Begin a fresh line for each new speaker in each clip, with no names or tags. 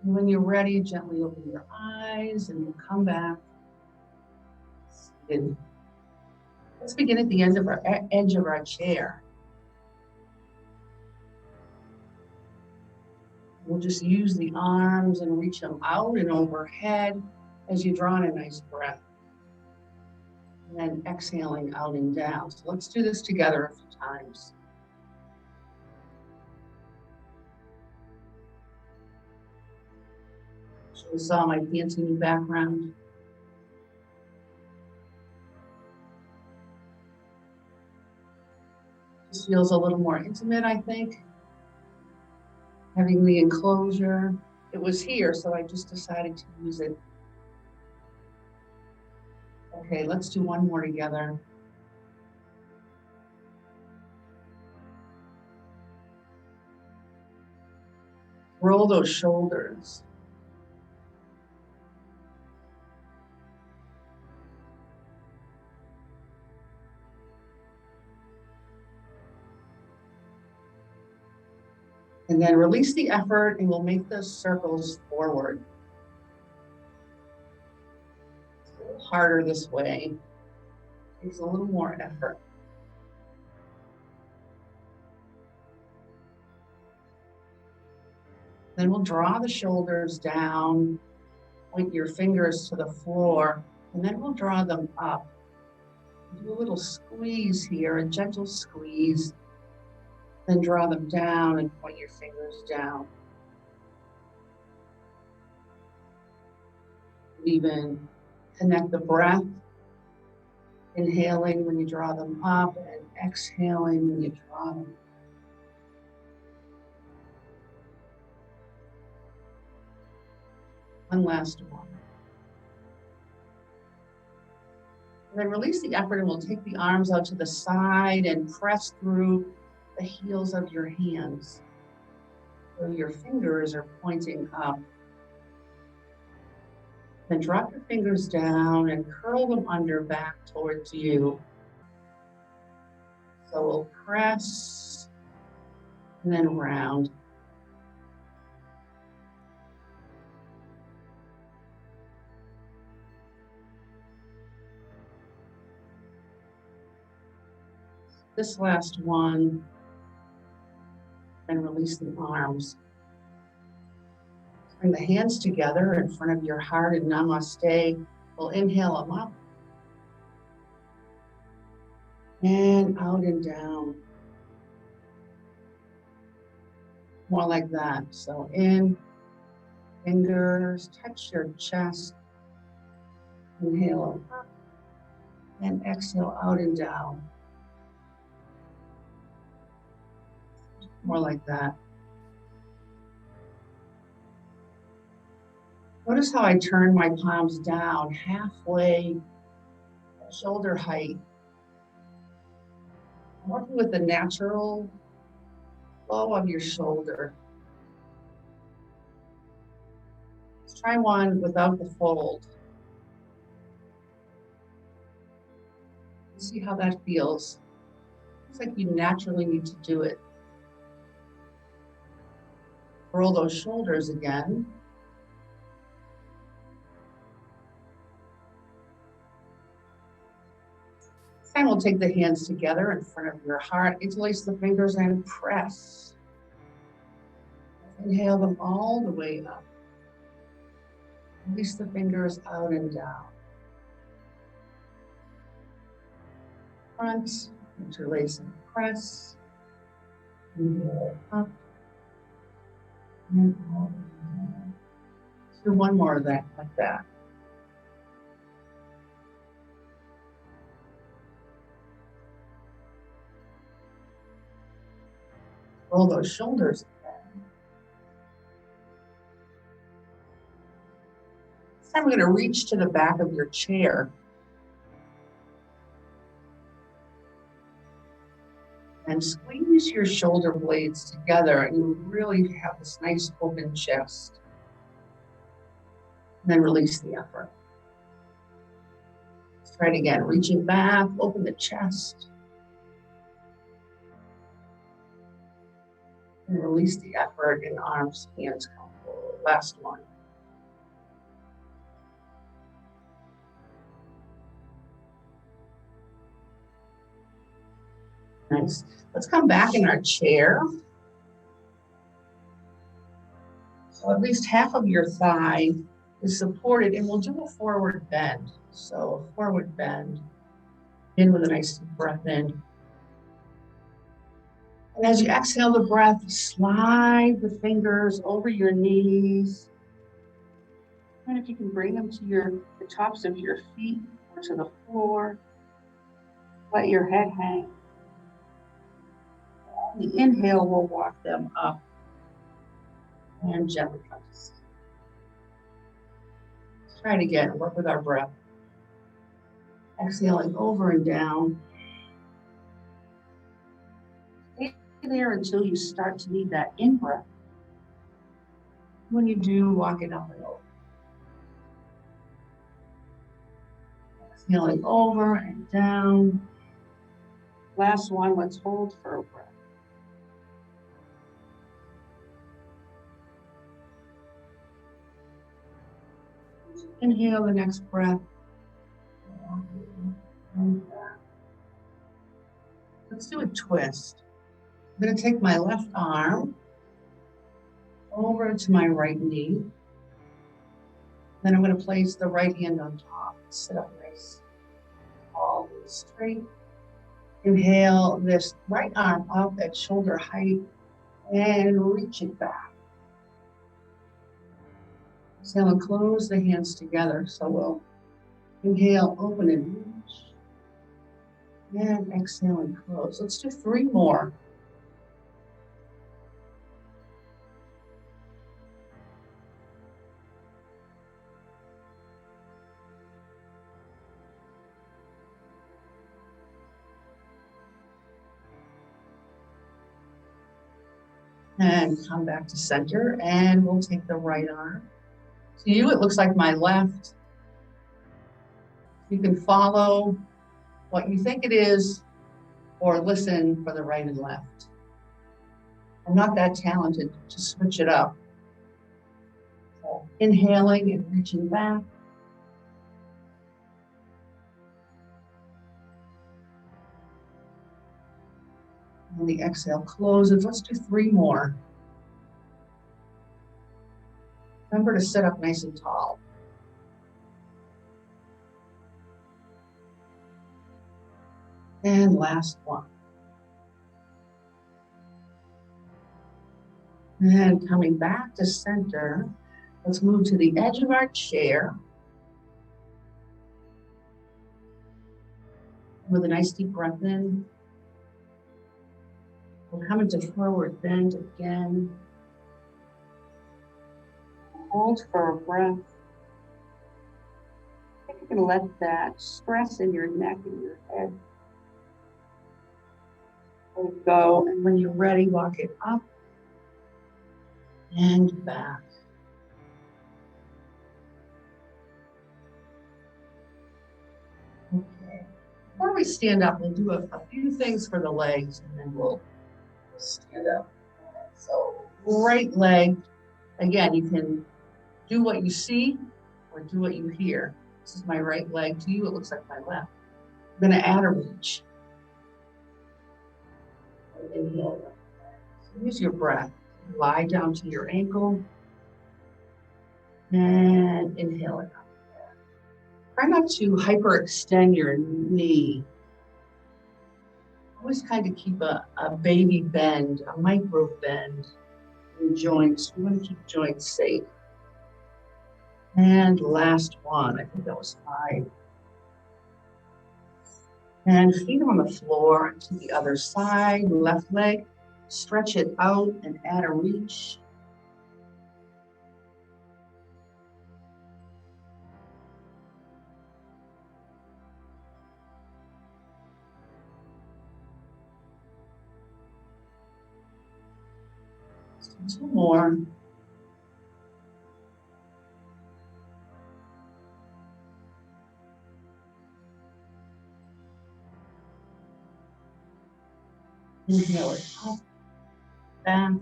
And when you're ready, gently open your eyes and we'll come back. And let's begin at the end of our edge of our chair. We'll just use the arms and reach them out and overhead as you draw in a nice breath. And then exhaling out and down. So let's do this together a few times. So you saw my fancy new background. This feels a little more intimate, I think. Having the enclosure. It was here, so I just decided to use it. Okay, let's do one more together. Roll those shoulders. And then release the effort and we'll make those circles forward. It's a little harder this way. It takes a little more effort. Then we'll draw the shoulders down, point your fingers to the floor, and then we'll draw them up. Do a little squeeze here, a gentle squeeze. Then draw them down and point your fingers down. Even connect the breath, inhaling when you draw them up and exhaling when you draw them. One last one. And then release the effort and we'll take the arms out to the side and press through the heels of your hands. So your fingers are pointing up. Then drop your fingers down and curl them under back towards you. So we'll press and then round. This last one, and release the arms. Bring the hands together in front of your heart and namaste. We'll inhale them up. And out and down. More like that. So in, fingers, touch your chest. Inhale up. And exhale out and down. More like that. Notice how I turn my palms down halfway at shoulder height. I'm working with the natural flow of your shoulder. Let's try one without the fold. See how that feels. It's like you naturally need to do it. Roll those shoulders again. This time we'll take the hands together in front of your heart. Interlace the fingers and press. Inhale them all the way up. Release the fingers out and down. Front, interlace and press. Inhale up. And all the way down. Let's do one more of that, like that. Roll those shoulders again. This time we're going to reach to the back of your chair. And squeeze your shoulder blades together and you really have this nice open chest. And then release the effort. Let's try it again. Reaching back, open the chest. And release the effort and arms, hands come forward. Last one. Nice. Let's come back in our chair. So at least half of your thigh is supported, and we'll do a forward bend. So a forward bend, in with a nice deep breath in. And as you exhale the breath, slide the fingers over your knees. And if you can bring them to the tops of your feet or to the floor, let your head hang. On the inhale, we'll walk them up and gently come to seat. Let's try it again, work with our breath. Exhaling over and down. Stay there until you start to need that in-breath. When you do, walk it up and over. Exhaling over and down. Last one, let's hold for a breath. Inhale the next breath. Let's do a twist. I'm going to take my left arm over to my right knee. Then I'm going to place the right hand on top. Sit up nice, all the way straight. Inhale this right arm up at shoulder height and reach it back. Exhale and close the hands together. So we'll inhale, open and reach. And exhale and close. Let's do 3 more. And come back to center, and we'll take the right arm. To you, it looks like my left. You can follow what you think it is, or listen for the right and left. I'm not that talented to switch it up. So inhaling and reaching back. And the exhale closes. Let's do 3 more. Remember to sit up nice and tall. And last one. And coming back to center, let's move to the edge of our chair. With a nice deep breath in. We'll come into forward bend again. Hold for a breath. I think you can let that stress in your neck and your head go. And when you're ready, walk it up and back. Okay. Before we stand up, we'll do a few things for the legs, and then we'll stand up. So right leg, again, you can do what you see or do what you hear. This is my right leg. To you, it looks like my left. I'm going to add a reach. Inhale. So use your breath. Lie down to your ankle. And inhale it up. Try not to hyperextend your knee. Always kind of keep a baby bend, a micro bend in joints. We want to keep joints safe. And last one, I think that was 5. And feet on the floor to the other side, left leg. Stretch it out and add a reach. Let's do 2 more. Inhale it up, back,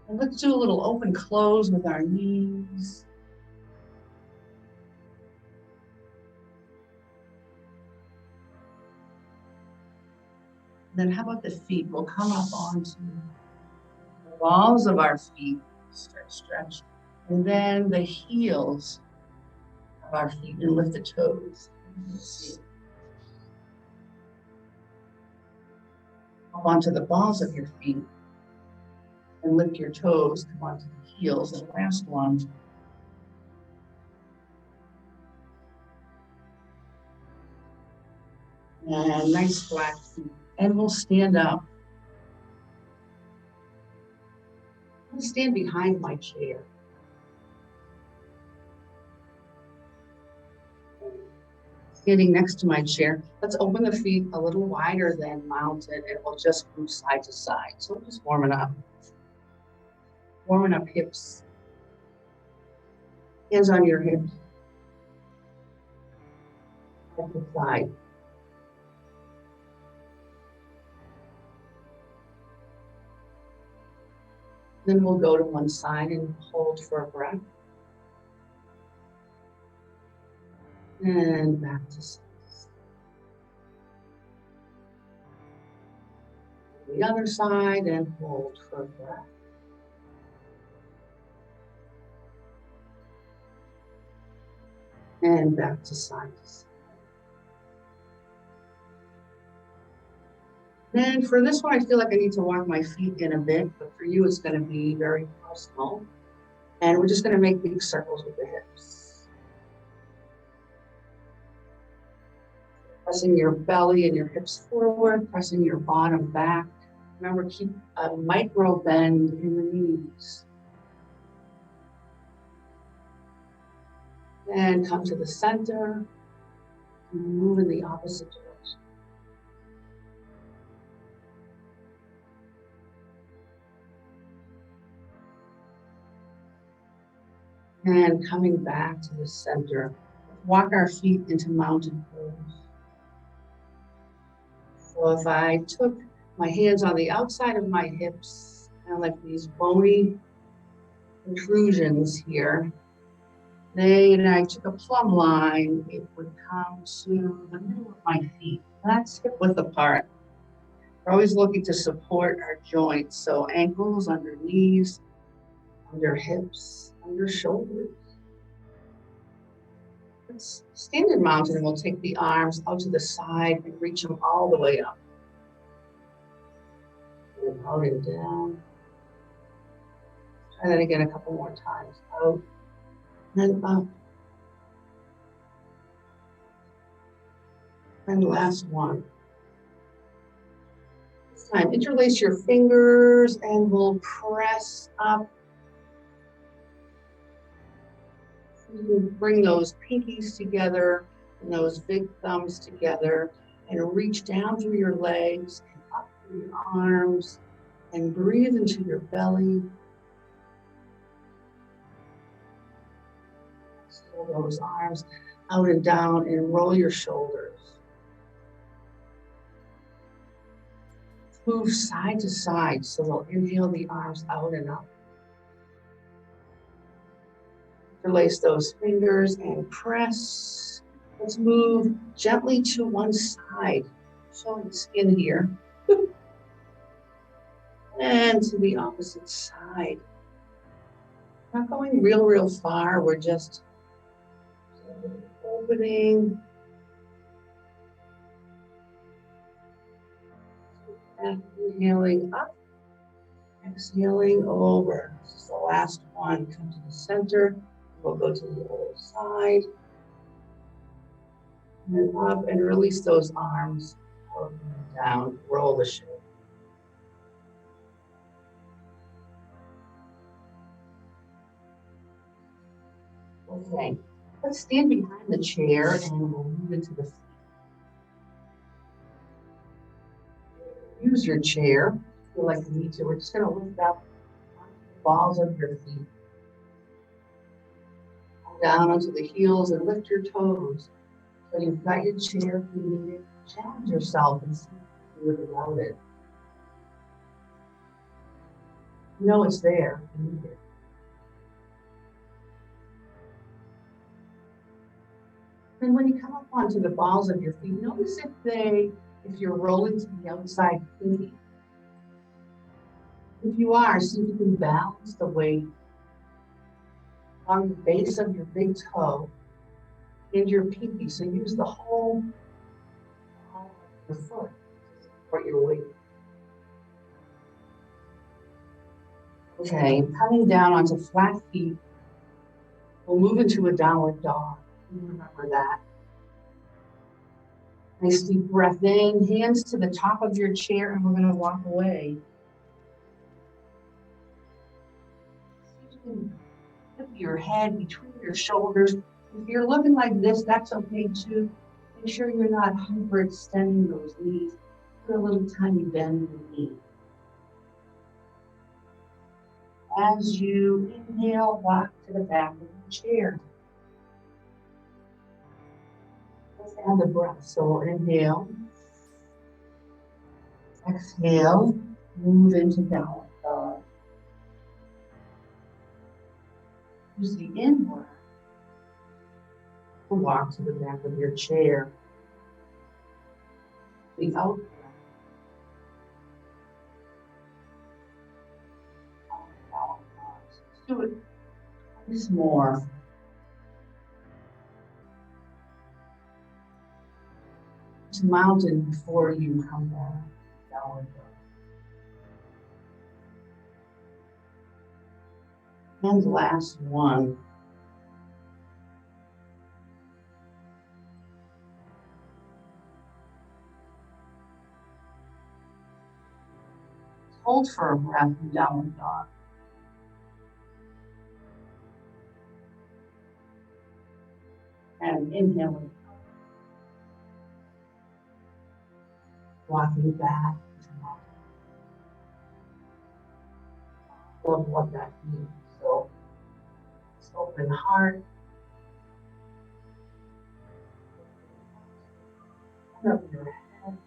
And let's do a little open close with our knees. Then how about the feet? We'll come up onto the balls of our feet. Stretch, stretch. And then the heels of our feet and lift the toes. Up onto the balls of your feet and lift your toes. Come onto the heels. And last one. And nice flat feet. And we'll stand up. I'll stand behind my chair. Standing next to my chair, let's open the feet a little wider than mounted, and we'll just move side to side. So we're just warming up. Warming up hips. Hands on your hips. At the side. Then we'll go to one side and hold for a breath. And back to side. The other side and hold for a breath. And back to side to side. Then for this one, I feel like I need to walk my feet in a bit, but for you, it's going to be very personal. And we're just going to make big circles with the hips. Pressing your belly and your hips forward, pressing your bottom back. Remember, keep a micro bend in the knees. And come to the center, and move in the opposite direction. And coming back to the center, walk our feet into mountain pose. So if I took my hands on the outside of my hips, kind of like these bony intrusions here, then I took a plumb line, it would come to the middle of my feet. That's hip width apart. We're always looking to support our joints. So ankles under knees, under hips, under shoulders. Let's stand in mountain and we'll take the arms out to the side and reach them all the way up. And out and down. Try that again a couple more times. Out and up. And last one. This time, interlace your fingers and we'll press up. You bring those pinkies together and those big thumbs together and reach down through your legs and up through your arms and breathe into your belly. Pull those arms out and down and roll your shoulders. Move side to side, so we'll inhale the arms out and up. Interlace those fingers and press. Let's move gently to one side, showing the skin here. And to the opposite side. Not going real far, we're just opening. And inhaling up, exhaling over. This is the last one. Come to the center. We'll go to the other side. And up and release those arms. Up and down. Roll the shoulder. Okay. Let's stand behind the chair and we'll move into the feet. Use your chair. Feel like you need to. We're just going to lift up the balls of your feet. Down onto the heels and lift your toes. So you've got your chair if you need it. Challenge yourself and see if you can do it without it. You know it's there. You need it. And when you come up onto the balls of your feet, notice if you're rolling to the outside pinky. If you are, see if you can balance the weight on the base of your big toe and your pinky. So use the whole palm of your foot to support your weight. Okay, coming down onto flat feet, we'll move into a downward dog. Remember that. Nice deep breath in, hands to the top of your chair, and we're going to walk away. Put your head between your shoulders. If you're looking like this, that's okay too. Make sure you're not hyperextending those knees. Put a little tiny bend in the knee. As you inhale, walk to the back of the chair. Let's add the breath. So we'll inhale. Exhale. Move into downward dog. Use the in-breath to walk to the back of your chair. The out-breath. Let's do it once more. To mountain before you come down. Downward dog. And last one. Hold for a breath in downward dog. And inhaling. Walking back. Love what that means. So, open heart. Open up your head.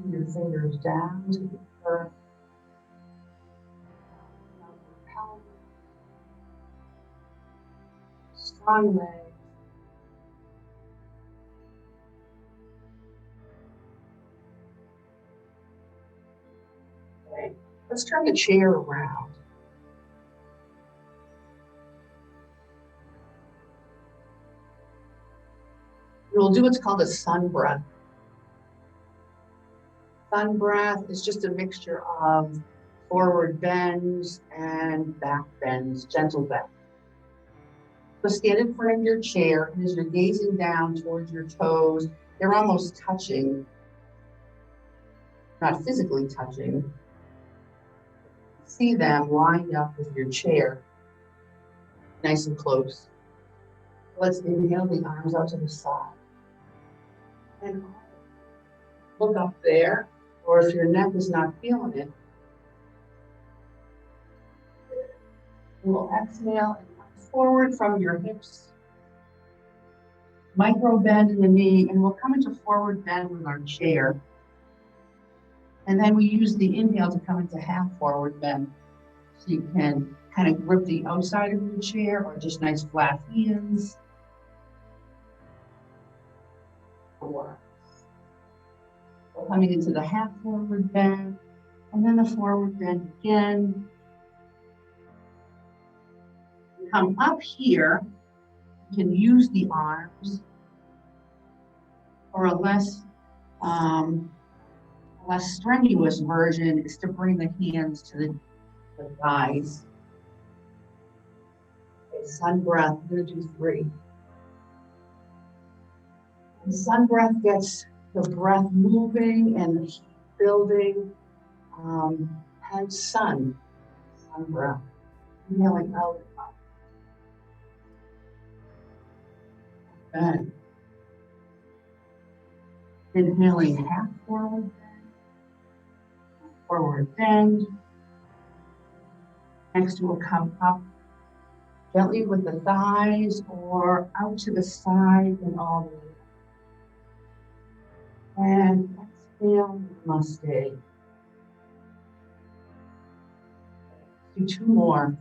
Bring your fingers down to the earth. Down your pelvis. Strong legs. Okay. Let's turn the chair around. We'll do what's called a sun breath. Sun breath is just a mixture of forward bends and back bends, gentle bends. So stand in front of your chair, and as you're gazing down towards your toes, they're almost touching, not physically touching. See them lined up with your chair, nice and close. Let's inhale the arms out to the side. And look up there, or if your neck is not feeling it, we'll exhale and come forward from your hips. Micro bend in the knee, and we'll come into forward bend with our chair. And then we use the inhale to come into half forward bend. So you can kind of grip the outside of your chair or just nice flat hands. 4. So coming into the half forward bend, and then the forward bend again. Come up here, you can use the arms, or a less strenuous version is to bring the hands to the thighs. Okay, sun breath, we're gonna do 3. And sun breath gets the breath moving and the heat building. Hence sun breath. Inhaling out and up. Bend. Inhaling half forward bend. Forward bend. Next we'll come up gently with the thighs or out to the side and all the way up. And exhale, namaste. Do two more.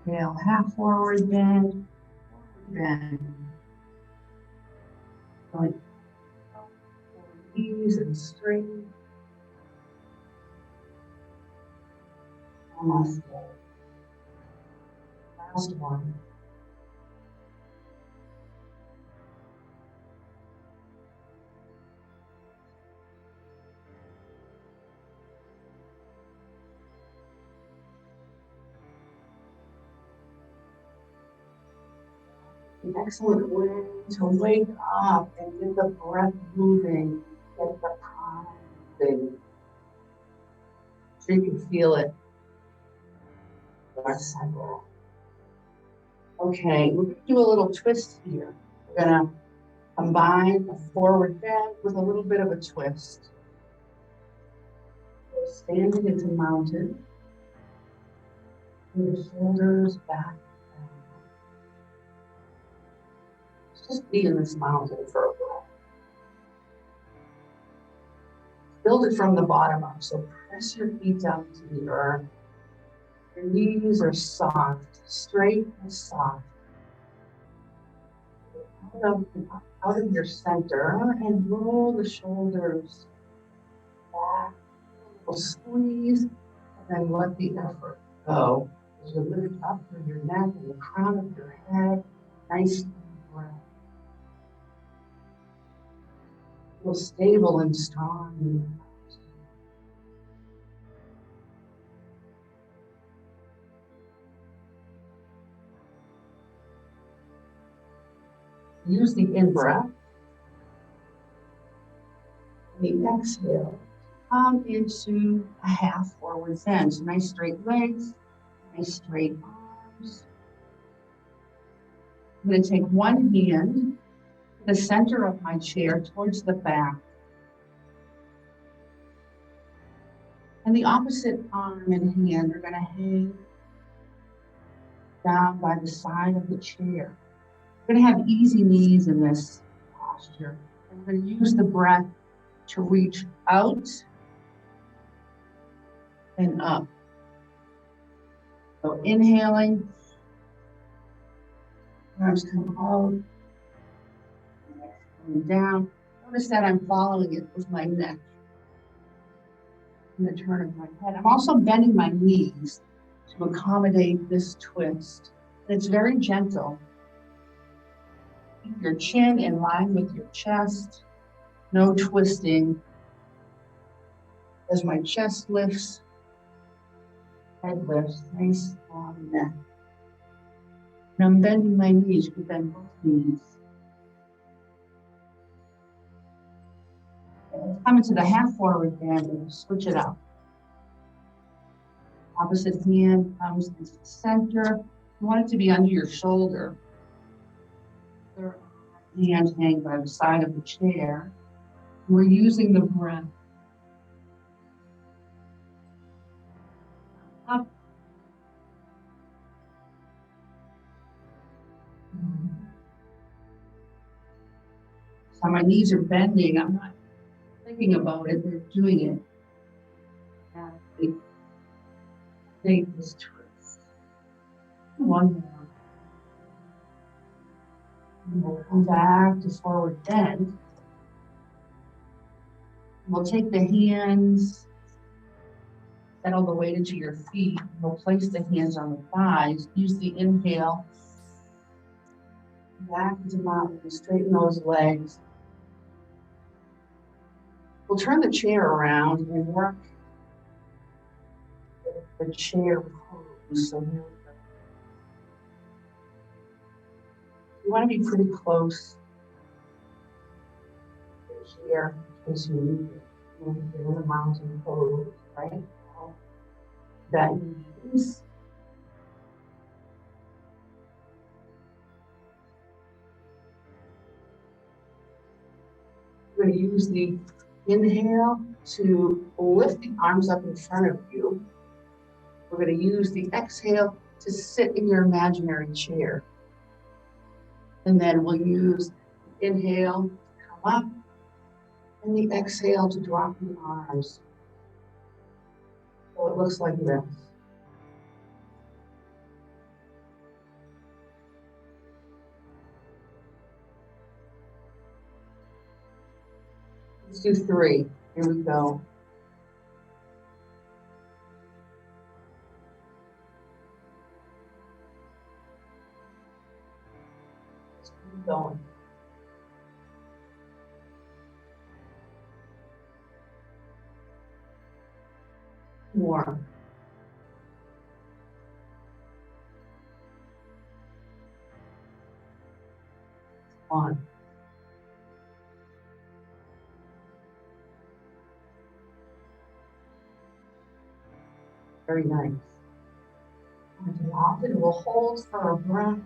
Inhale, half forward bend, Going up, knees and straight. Almost there. Last one. An excellent way to wake up and get the breath moving, get the prana moving. So you can feel it. Okay, we're going to do a little twist here. We're going to combine a forward bend with a little bit of a twist. So standing into mountain. Your shoulders back. Just be in this mountain for a while. Build it from the bottom up. So press your feet down to the earth. Your knees are soft, straight and soft. Out of your center and roll the shoulders back. A little squeeze and then let the effort go. As you lift up through your neck and the crown of your head, nice deep breath. Feel stable and strong. Use the in-breath. The exhale. Come into a half forward bend. So nice straight legs, nice straight arms. I'm going to take one hand to the center of my chair towards the back. And the opposite arm and hand are going to hang down by the side of the chair. We're going to have easy knees in this posture. And we're going to use the breath to reach out and up. So inhaling, arms come out, and down. Notice that I'm following it with my neck and the turn of my head. I'm also bending my knees to accommodate this twist. And it's very gentle. Keep your chin in line with your chest. No twisting. As my chest lifts, head lifts, nice long neck. And I'm bending my knees. You can bend both knees. Come into the half forward bend and switch it up. Opposite hand comes into the center. You want it to be under your shoulder. Third hand hang by the side of the chair. We're using the breath. Up. So my knees are bending. I'm not thinking about it, they're doing it. And they this twist. One more. And we'll come back to forward bend. We'll take the hands, settle the weight into your feet. We'll place the hands on the thighs. Use the inhale. Back into mountain, straighten those legs. We'll turn the chair around and work the chair pose. So here we go. You want to be pretty close here in case you need it. You're in the mountain pose, right? That means we're going to use the inhale to lift the arms up in front of you. We're going to use the exhale to sit in your imaginary chair. And then we'll use inhale to come up And the exhale to drop the arms. So it looks like this. Let's do 3. Here we go. Let's keep going. More. On. Very nice. And often we'll hold for a breath.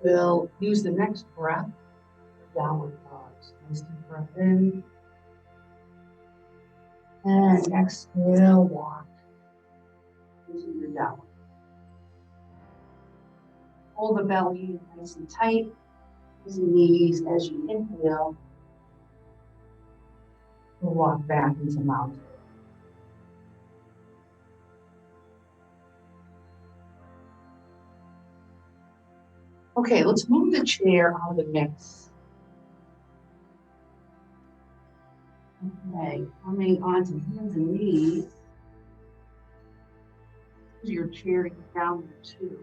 We'll use the next breath for downward dogs. Nice deep breath in. And exhale, walk into your downward. Hold the belly nice and tight. Use the knees as you inhale. We'll walk back into mountain. Okay, let's move the chair out of the mix. Okay, coming onto hands and knees. Use your chair to get down there too.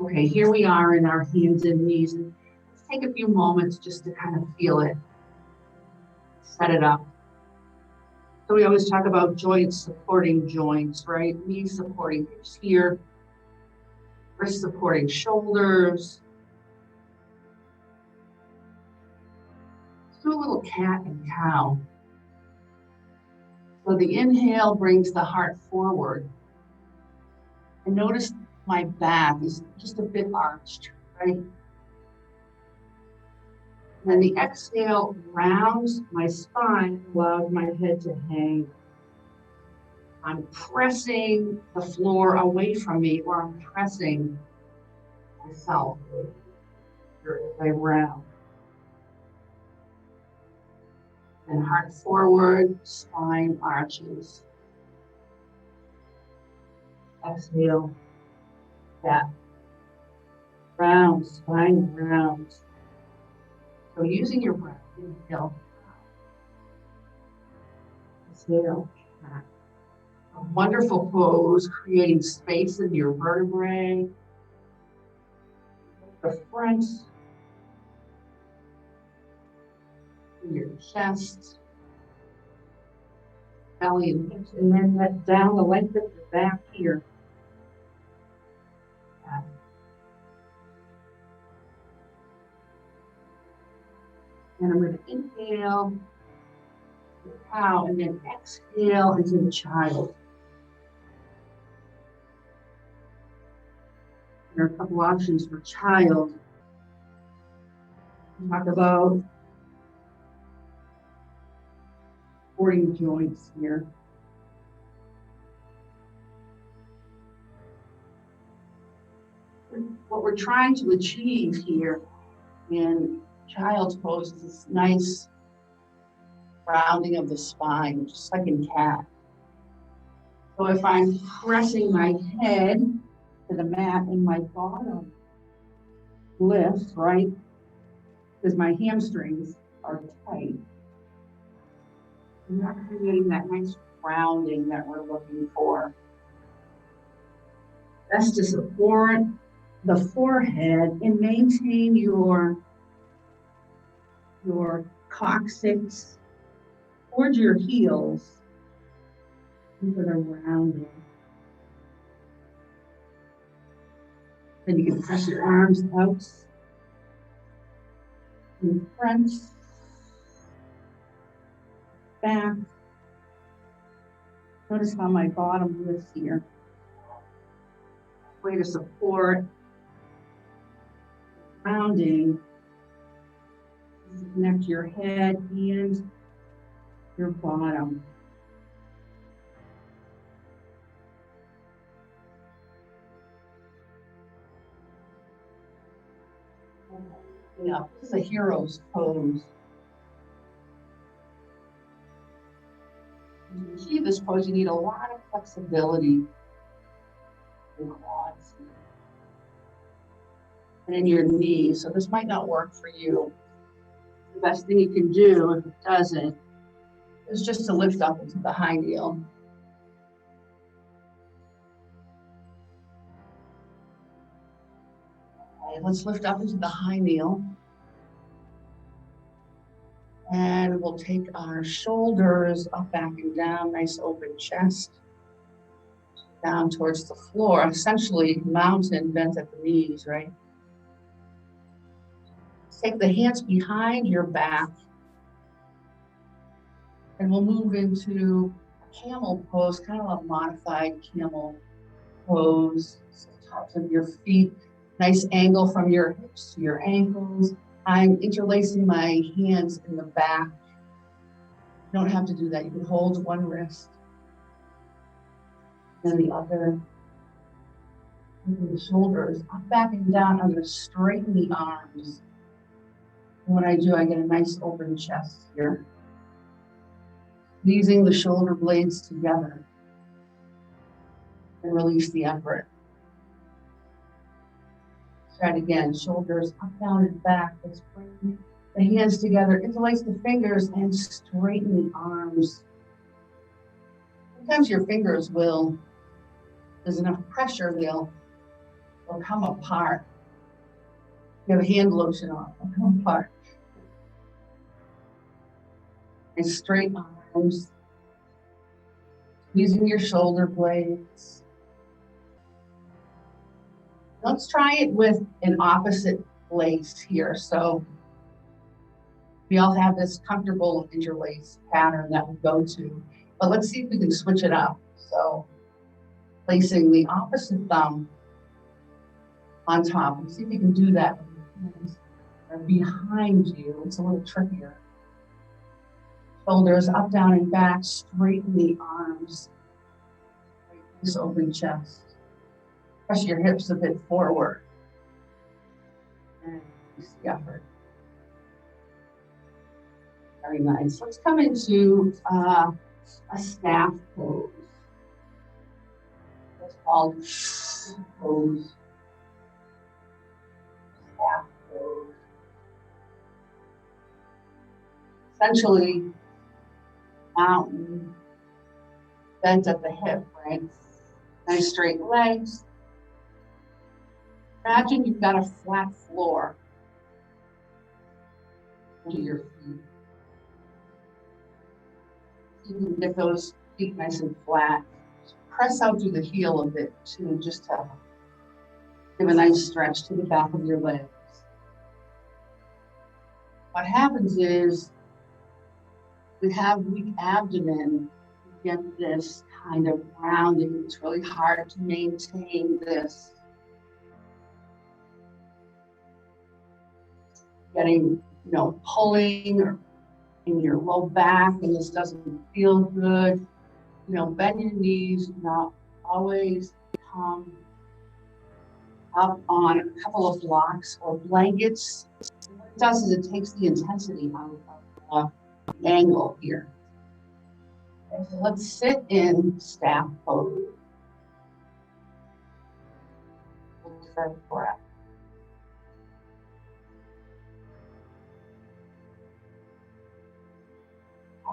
Okay, here we are in our hands and knees. Let's take a few moments just to kind of feel it. Set it up. So we always talk about joints supporting joints, right? Knees supporting hips here. Wrists supporting shoulders. Let's do a little cat and cow. So the inhale brings the heart forward. And notice my back is just a bit arched, right? And then the exhale rounds my spine, allows my head to hang. I'm pressing the floor away from me, or I'm pressing myself as I round. And heart forward, spine arches. Exhale, back. Round, spine rounds. So using your breath, inhale. Exhale, back. A wonderful pose, creating space in your vertebrae. The front, your chest, belly and hips, and then let down the length of the back here. And I'm going to inhale the cow and then exhale into the child. There are a couple options for child. Talk about supporting joints here. What we're trying to achieve here in child's pose is this nice rounding of the spine, just like in cat. So if I'm pressing my head to the mat and my bottom lifts, right? Because my hamstrings are tight. I'm not creating that nice rounding that we're looking for. Best to support the forehead and maintain your coccyx towards your heels for the rounding. Then you can press your arms out in front, back. Notice how my bottom lifts here. Way to support rounding. Connect your head and your bottom. Yeah, this is a hero's pose. To achieve this pose, you need a lot of flexibility in your quads and in your knees. So this might not work for you. The best thing you can do if it doesn't is just to lift up into the high kneel. Okay, let's lift up into the high kneel. And we'll take our shoulders up, back, and down, nice open chest. Down towards the floor, essentially mountain bent at the knees, right? Take the hands behind your back. And we'll move into a camel pose, kind of a modified camel pose. So tops of your feet, nice angle from your hips to your ankles. I'm interlacing my hands in the back. You don't have to do that. You can hold one wrist, then the other. The shoulders up, back, and down. I'm going to straighten the arms. And when I do, I get a nice open chest here. Squeezing the shoulder blades together. And release the effort. Try it again. Shoulders up, down, and back. Let's bring the hands together. Interlace the fingers and straighten the arms. Sometimes your fingers will, there's enough pressure, they'll come apart. You have a hand lotion on, they'll come apart. And straight arms. Using your shoulder blades. Let's try it with an opposite lace here. So we all have this comfortable interlace pattern that we go to, but let's see if we can switch it up. So placing the opposite thumb on top, and see if you can do that with your hands are behind you. It's a little trickier. Shoulders up, down, and back. Straighten the arms. Nice open chest. Press your hips a bit forward. And release the effort. Very nice. Let's come into a staff pose. It's called pose. Staff pose. Essentially, mountain, bent at the hip, right? Nice straight legs. Imagine you've got a flat floor under your feet. You can get those feet nice and flat. Just press out through the heel a bit too, just to give a nice stretch to the back of your legs. What happens is we have weak abdomen, we get this kind of rounding. It's really hard to maintain this. Getting, pulling or in your low back, and this doesn't feel good. Bend your knees, not always come up on a couple of blocks or blankets. What it does is it takes the intensity out of the angle here. Okay, so let's sit in staff pose. We'll start the breath.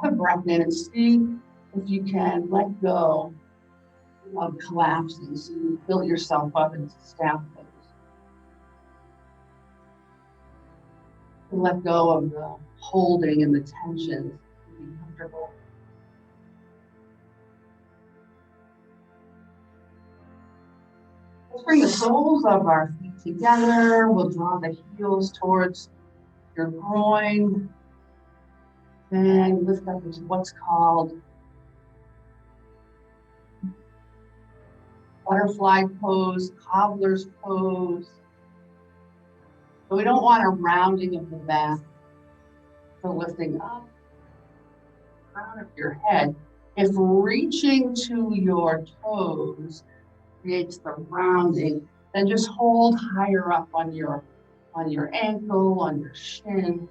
Have a breath in and see if you can let go of collapsing. So you build yourself up into staff pose. And let go of the holding and the tension to be comfortable. Let's bring the soles of our feet together. We'll draw the heels towards your groin. And lift up into what's called butterfly pose, cobbler's pose. So we don't want a rounding of the back. So lifting up, crown of your head. If reaching to your toes creates the rounding, then just hold higher up on your on your ankle, on your shin.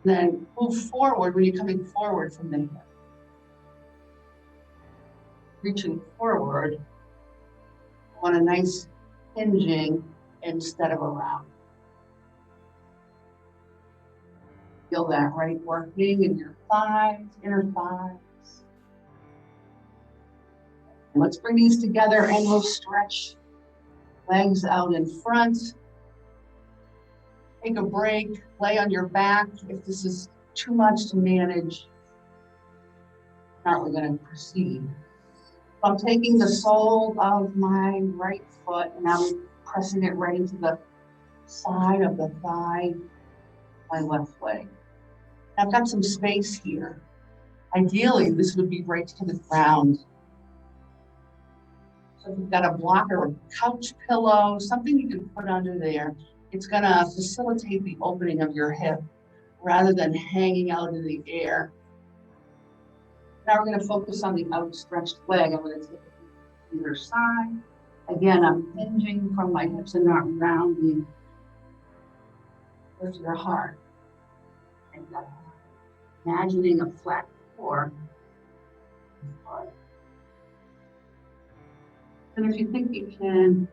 Then move forward when you're coming forward from the hip. Reaching forward, I want a nice hinging instead of a round. Feel that right working in your thighs, inner thighs. And let's bring these together and we'll stretch. Legs out in front. Take a break, lay on your back. If this is too much to manage, we're going to proceed. I'm taking the sole of my right foot and I'm pressing it right into the side of the thigh, my left leg. I've got some space here. Ideally, this would be right to the ground. So if you've got a blocker, a couch pillow, something you can put under there, it's going to facilitate the opening of your hip rather than hanging out in the air. Now we're going to focus on the outstretched leg. I'm going to take it to either side. Again, I'm hinging from my hips and not rounding. There's your heart. And imagining a flat floor. And if you think you can,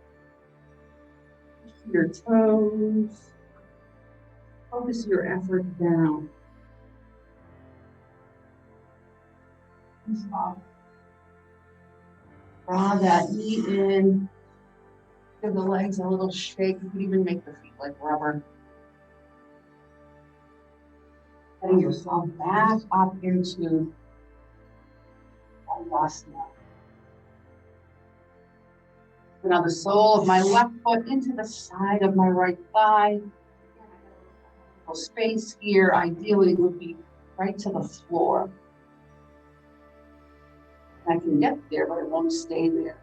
your toes, focus your effort down. Draw that knee in. Give the legs a little shake. You can even make the feet like rubber. Getting yourself back up into Savasana. Now the sole of my left foot into the side of my right thigh. Space here ideally would be right to the floor. I can get there, but it won't stay there.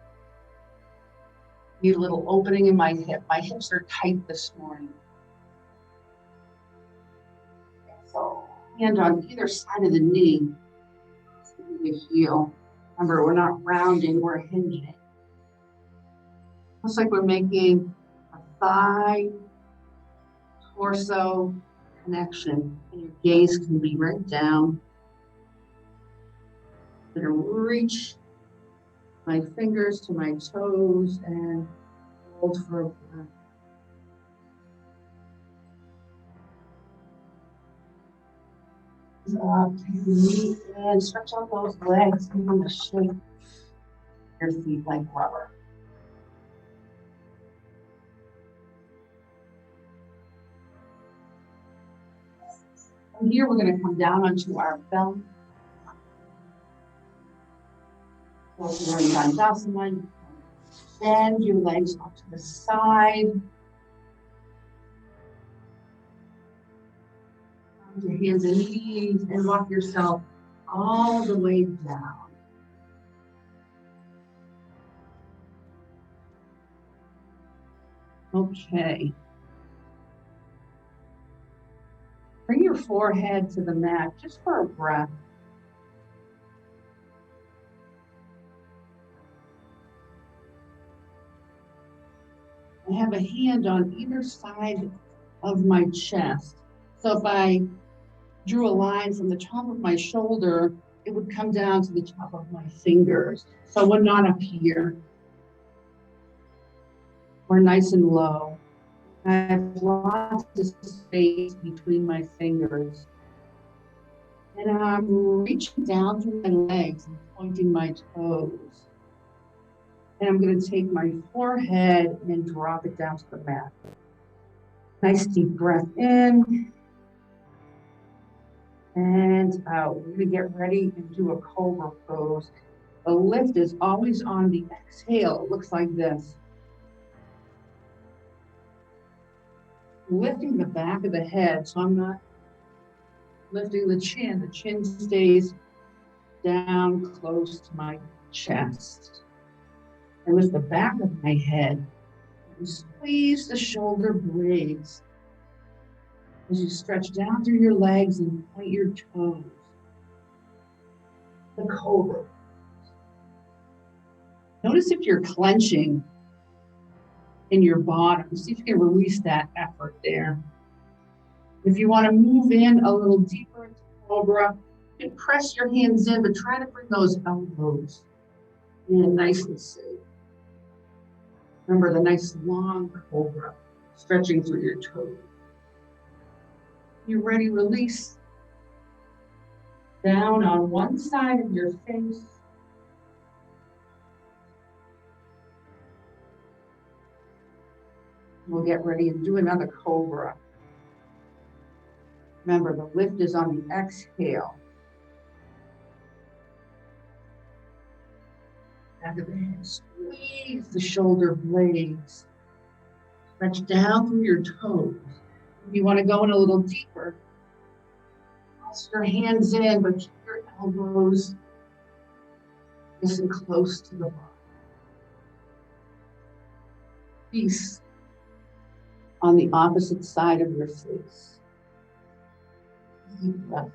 Need a little opening in my hip. My hips are tight this morning. So hand on either side of the knee. The heel. Remember, we're not rounding, we're hinging. Looks like we're making a thigh, torso connection. And your gaze can be right down. I'm going to reach my fingers to my toes and hold for a breath. Take the knee and stretch out those legs, give them a shake. Your feet like rubber. From here, we're going to come down onto our belly. So you're in Untitled Chapter. Bend your legs up to the side. Your hands and knees and walk yourself all the way down. Okay. Bring your forehead to the mat just for a breath. I have a hand on either side of my chest. So if I drew a line from the top of my shoulder, it would come down to the top of my fingers. So we're not up here. We're nice and low. I have lots of space between my fingers. And I'm reaching down through my legs and pointing my toes. And I'm going to take my forehead and drop it down to the mat. Nice deep breath in and out. We're going to get ready and do a Cobra Pose. The lift is always on the exhale. It looks like this. Lifting the back of the head, so I'm not lifting the chin. The chin stays down close to my chest. I lift the back of my head and squeeze the shoulder blades as you stretch down through your legs and point your toes. The Cobra. Notice if you're clenching in your bottom. See if you can release that effort there. If you want to move in a little deeper into Cobra, you can press your hands in, but try to bring those elbows in nice and safe. Remember the nice long Cobra stretching through your toes. You're ready, release. Down on one side of your face. We'll get ready and do another Cobra. Remember, the lift is on the exhale. Back of the head, squeeze the shoulder blades. Stretch down through your toes. If you want to go in a little deeper, press your hands in, but keep your elbows nice and close to the body. Peace on the opposite side of your face. Deep breath.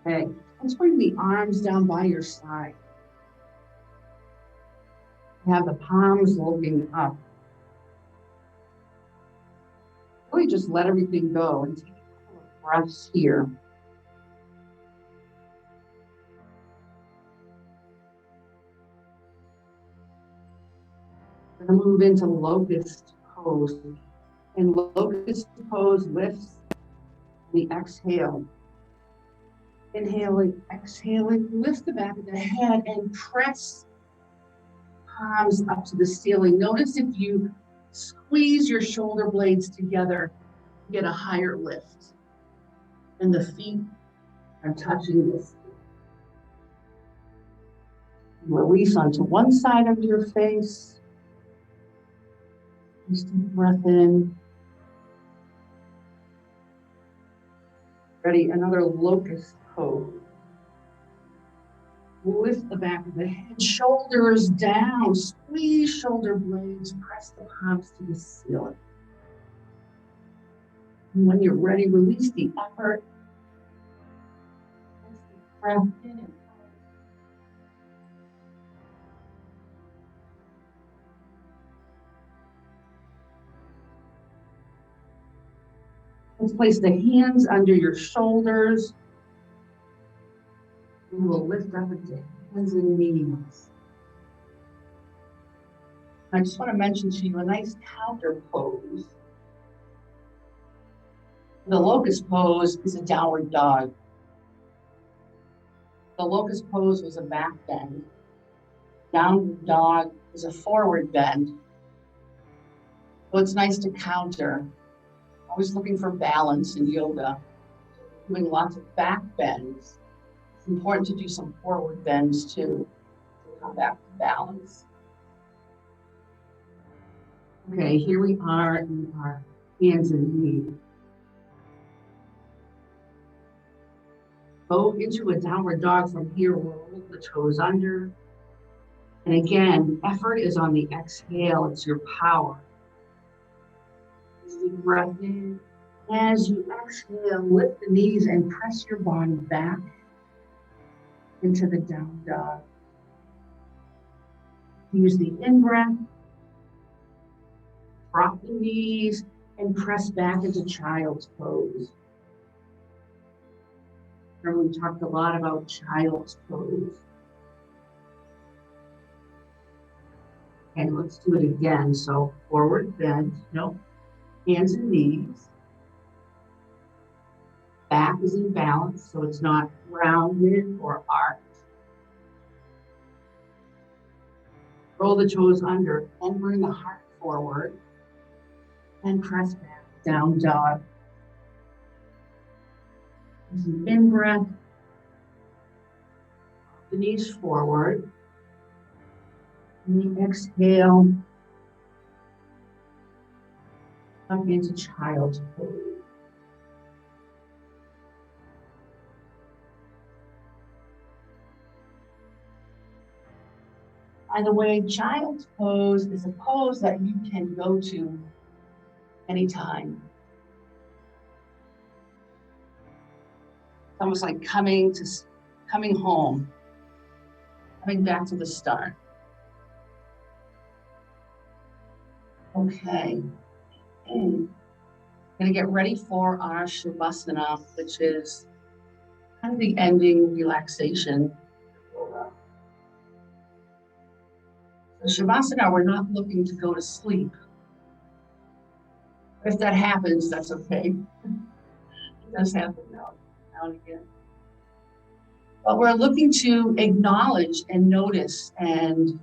Okay, let's bring the arms down by your side. Have the palms looking up. Really just let everything go and take a couple of breaths here. We're going to move into Locust Pose. And Locust Pose lifts the exhale. Inhaling, exhaling, lift the back of the head and press palms up to the ceiling. Notice if you squeeze your shoulder blades together, you get a higher lift. And the feet are touching this. Release onto one side of your face. Just deep breath in. Ready, another Locust Pose. Lift the back of the head, shoulders down, squeeze shoulder blades, press the palms to the ceiling. And when you're ready, release the effort. Breath in and out. Let's place the hands under your shoulders. And we'll lift up again, hands and knees. I just want to mention to you a nice counter pose. The Locust Pose is a downward dog. The Locust Pose was a back bend. Downward dog is a forward bend. So it's nice to counter. Always looking for balance in yoga. Doing lots of back bends. It's important to do some forward bends too, to come back to balance. Okay, here we are in our hands and knees. Go into a downward dog from here, roll the toes under. And again, effort is on the exhale, it's your power. Deep breath in. As you exhale, lift the knees and press your body back into the down dog. Use the in-breath, drop the knees, and press back into Child's Pose. Remember, we talked a lot about Child's Pose. And let's do it again. So forward bend, hands and knees. Back is in balance, so it's not rounded or arched. Roll the toes under and bring the heart forward. And press back, down dog. In breath. The knees forward. And exhale. Up into Child's Pose. By the way, Child's Pose is a pose that you can go to anytime. It's almost like coming coming home, coming back to the start. Okay. We're gonna get ready for our Shavasana, which is kind of the ending relaxation. So Shavasana, we're not looking to go to sleep. If that happens, that's okay. It does happen now and again. But we're looking to acknowledge and notice and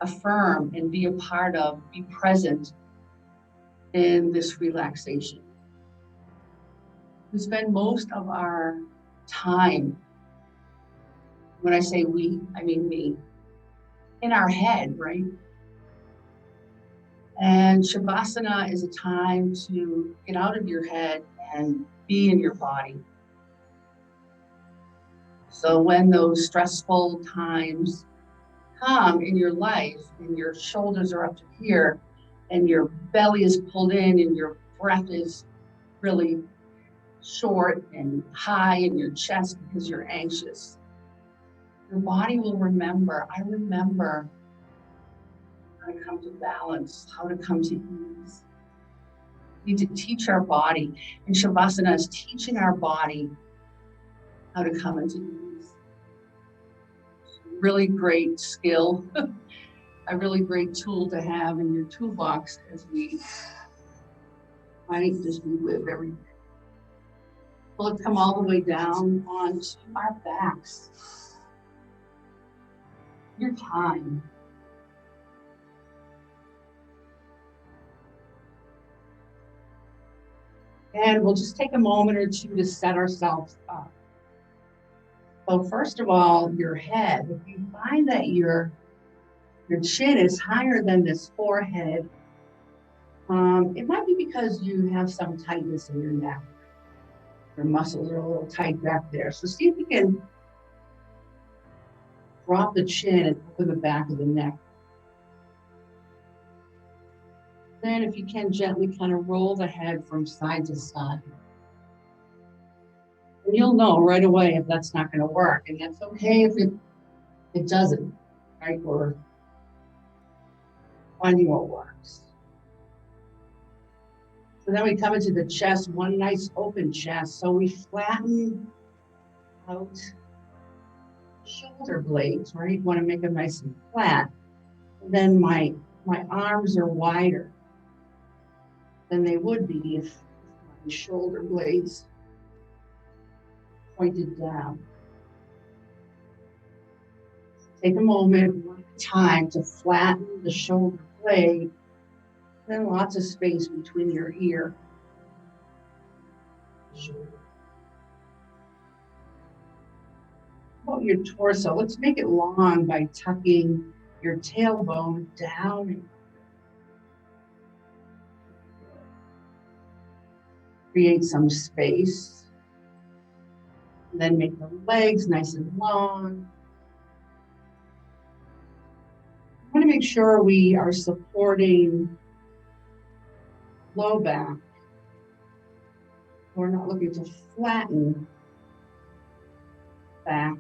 affirm and be a part of, be present in this relaxation. We spend most of our time, when I say we, I mean me, in our head, right? And Shavasana is a time to get out of your head and be in your body. So when those stressful times come in your life and your shoulders are up to here and your belly is pulled in and your breath is really short and high in your chest because you're anxious, your body will remember, I remember how to come to balance, how to come to ease. We need to teach our body, and Shavasana is teaching our body how to come into ease. Really great skill, a really great tool to have in your toolbox as we live every day. So let's come all the way down onto our backs. Your time. And we'll just take a moment or two to set ourselves up. So first of all, your head. If you find that your chin is higher than this forehead, it might be because you have some tightness in your neck. Your muscles are a little tight back there. So see if you can drop the chin and open the back of the neck. Then if you can, gently kind of roll the head from side to side. And you'll know right away if that's not going to work. And that's okay if it doesn't, right? Or finding what works. So then we come into the chest, one nice open chest. So we flatten out shoulder blades, right? You want to make them nice and flat. And then my arms are wider than they would be if my shoulder blades pointed down. Take a moment, one at a time, to flatten the shoulder blade. Then lots of space between your ear and shoulder. About your torso, let's make it long by tucking your tailbone down. Create some space. And then make the legs nice and long. I want to make sure we are supporting low back. We're not looking to flatten back.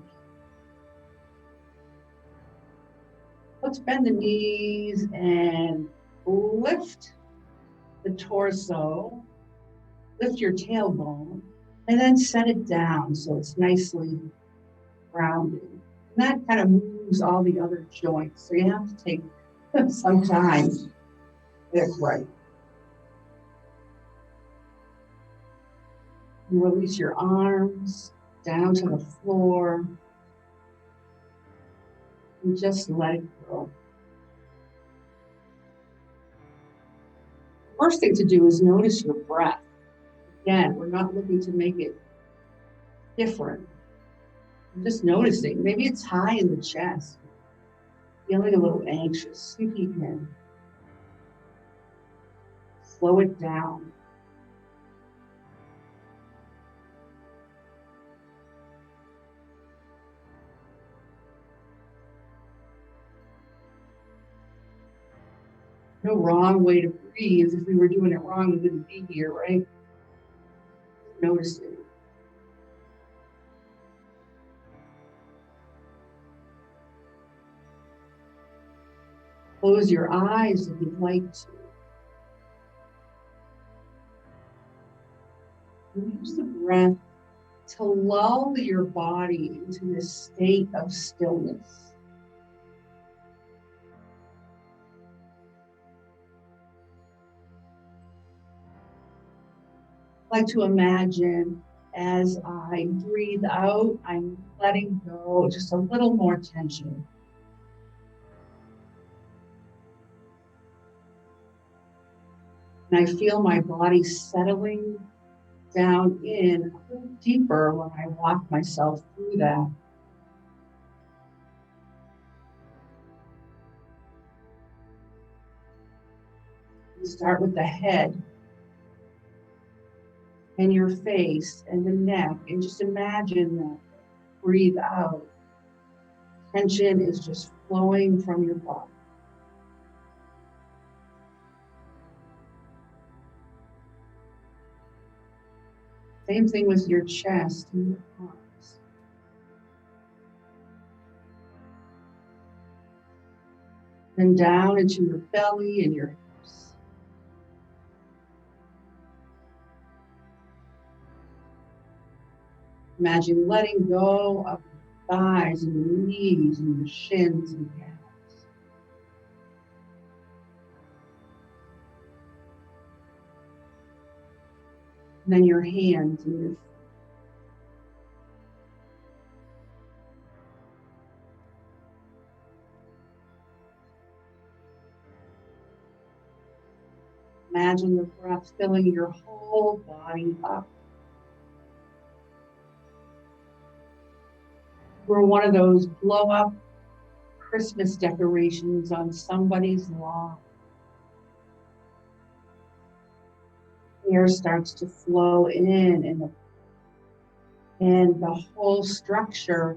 Let's bend the knees and lift the torso, lift your tailbone, and then set it down so it's nicely rounded. And that kind of moves all the other joints. So you have to take some time to get it right. And release your arms down to the floor. And just let it go. First thing to do is notice your breath. Again, we're not looking to make it different. I'm just noticing. Maybe it's high in the chest. Feeling a little anxious. See if you can slow it down. No wrong way to breathe. If we were doing it wrong, we wouldn't be here, right? Notice it. Close your eyes if you'd like to. Use the breath to lull your body into this state of stillness. I like to imagine as I breathe out, I'm letting go just a little more tension. And I feel my body settling down in a little deeper when I walk myself through that. You start with the head and your face and the neck, and just imagine that. Breathe out. Tension is just flowing from your body. Same thing with your chest and your arms. Then down into your belly and your hips. Imagine letting go of your thighs and your knees and your shins and calves. And then your hands and your feet. Imagine the breath filling your whole body up. We're one of those blow-up Christmas decorations on somebody's lawn. Air starts to flow in and the whole structure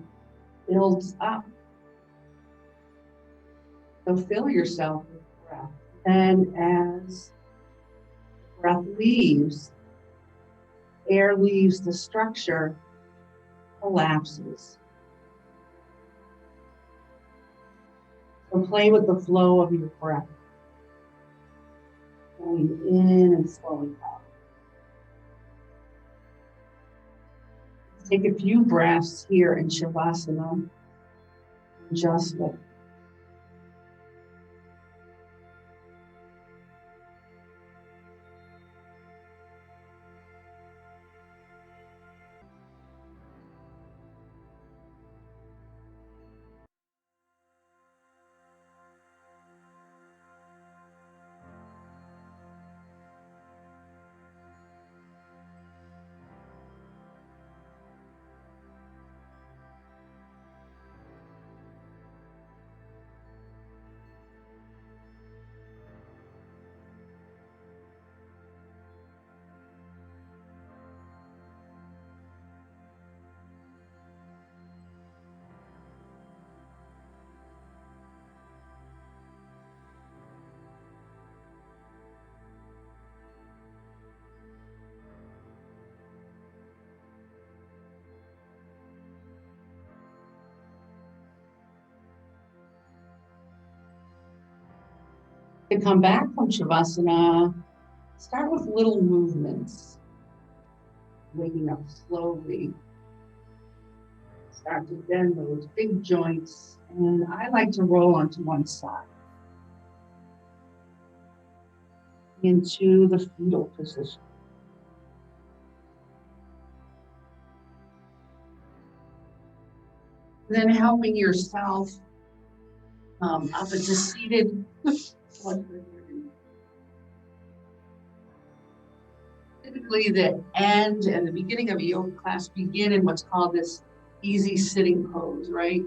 builds up. So fill yourself with breath. And as breath leaves, air leaves the structure, collapses. So play with the flow of your breath. Flowing in and flowing out. Take a few breaths here in Shavasana and just let. To come back from Shavasana, start with little movements. Waking up slowly. Start to bend those big joints. And I like to roll onto one side. Into the fetal position. Then helping yourself up into seated. Typically, the end and the beginning of a yoga class begin in what's called this easy sitting pose, right?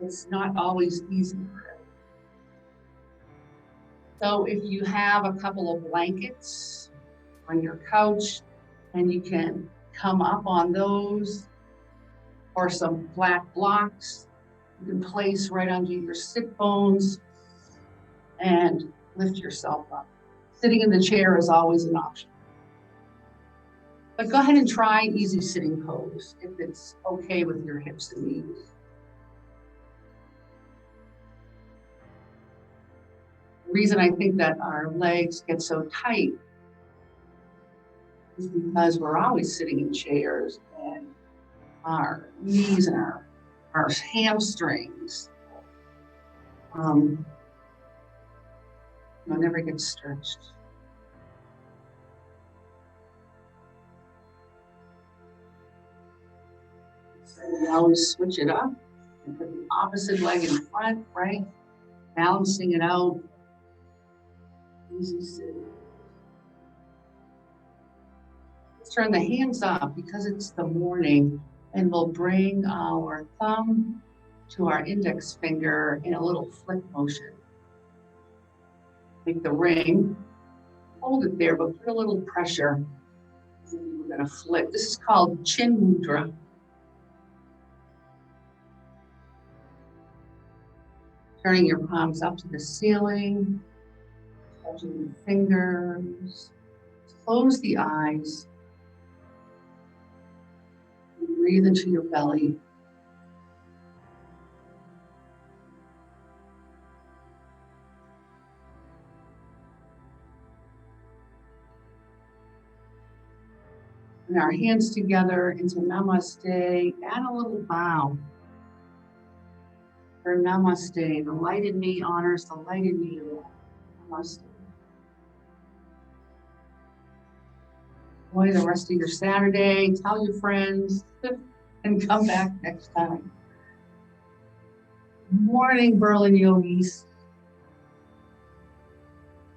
It's not always easy. So if you have a couple of blankets on your couch, and you can come up on those, or some flat blocks you can place right under your sit bones and lift yourself up. Sitting in the chair is always an option. But go ahead and try easy sitting pose if it's okay with your hips and knees. The reason I think that our legs get so tight is because we're always sitting in chairs and our knees and our hamstrings never get stretched. So we always switch it up and put the opposite leg in front, right? Balancing it out. Easy sitting. Let's turn the hands up because it's the morning, and we'll bring our thumb to our index finger in a little flick motion. Make the ring, hold it there, but put a little pressure. We're going to flick. This is called Chin Mudra. Turning your palms up to the ceiling, touching your fingers. Close the eyes. Breathe into your belly. And our hands together into Namaste. Add a little bow. For Namaste, the light in me honors the light in you. Namaste. Enjoy the rest of your Saturday. Tell your friends and come back next time. Good morning, Berlin yogis.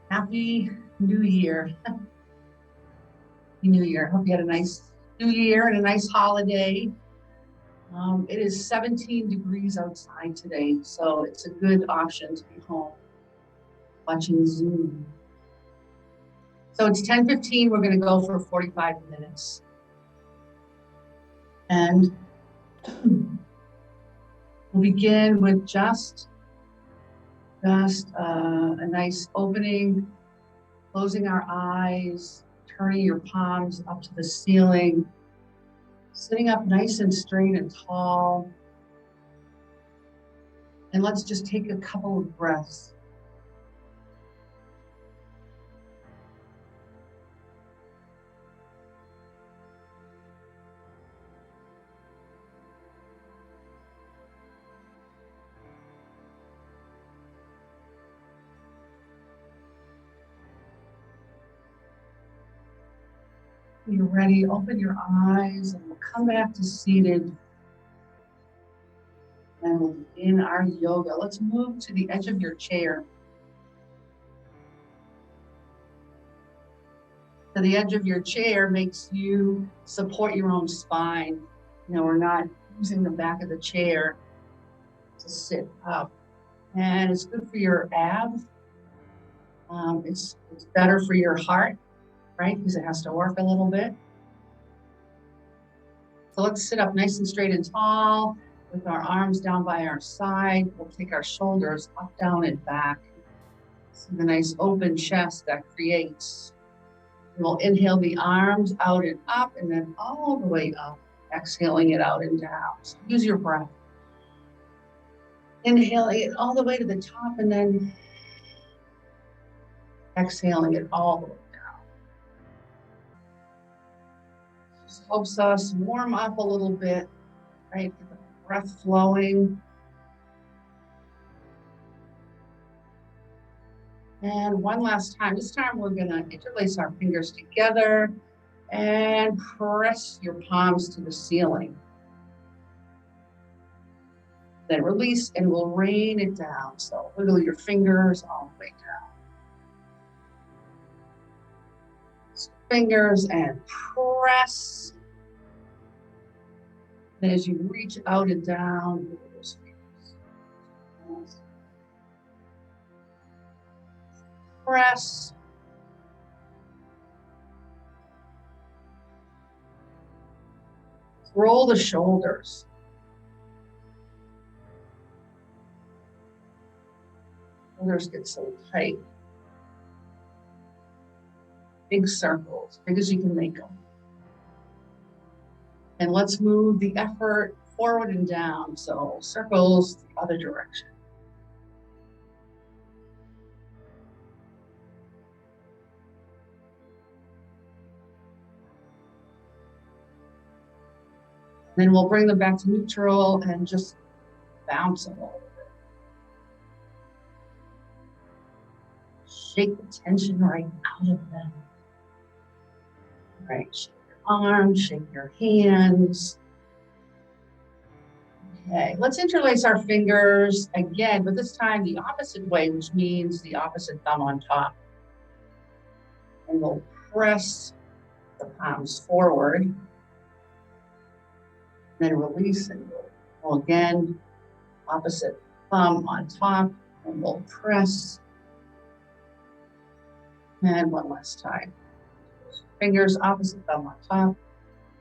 Happy New Year. Happy New Year. Hope you had a nice New Year and a nice holiday. It is 17 degrees outside today, so it's a good option to be home watching Zoom. So it's 10:15. We're going to go for 45 minutes. And we'll begin with just a nice opening, closing our eyes, turning your palms up to the ceiling, sitting up nice and straight and tall. And let's just take a couple of breaths. When you're ready, open your eyes and we'll come back to seated. And we'll begin our yoga. Let's move to the edge of your chair. So the edge of your chair makes you support your own spine. You know, we're not using the back of the chair to sit up. And it's good for your abs. It's better for your heart, right? Because it has to work a little bit. So let's sit up nice and straight and tall with our arms down by our side. We'll take our shoulders up, down, and back. See the nice open chest that creates. And we'll inhale the arms out and up, and then all the way up, exhaling it out and down. So use your breath. Inhaling it all the way to the top, and then exhaling it all the way down. Just helps us warm up a little bit, right? Get the breath flowing. And one last time. This time we're going to interlace our fingers together and press your palms to the ceiling. Then release and we'll rain it down. So wiggle your fingers all the way down. Fingers and press. And as you reach out and down, wiggle those fingers. Press. Roll the shoulders. Shoulders get so tight. Big circles, big as you can make them. And let's move the effort forward and down. So circles the other direction. Then we'll bring them back to neutral and just bounce them a little bit. Shake the tension right out of them. Right, shake your arms, shake your hands. Okay, let's interlace our fingers again, but this time the opposite way, which means the opposite thumb on top. And we'll press the palms forward. Then release and we'll again, opposite thumb on top, and we'll press. And one last time. Fingers opposite thumb on top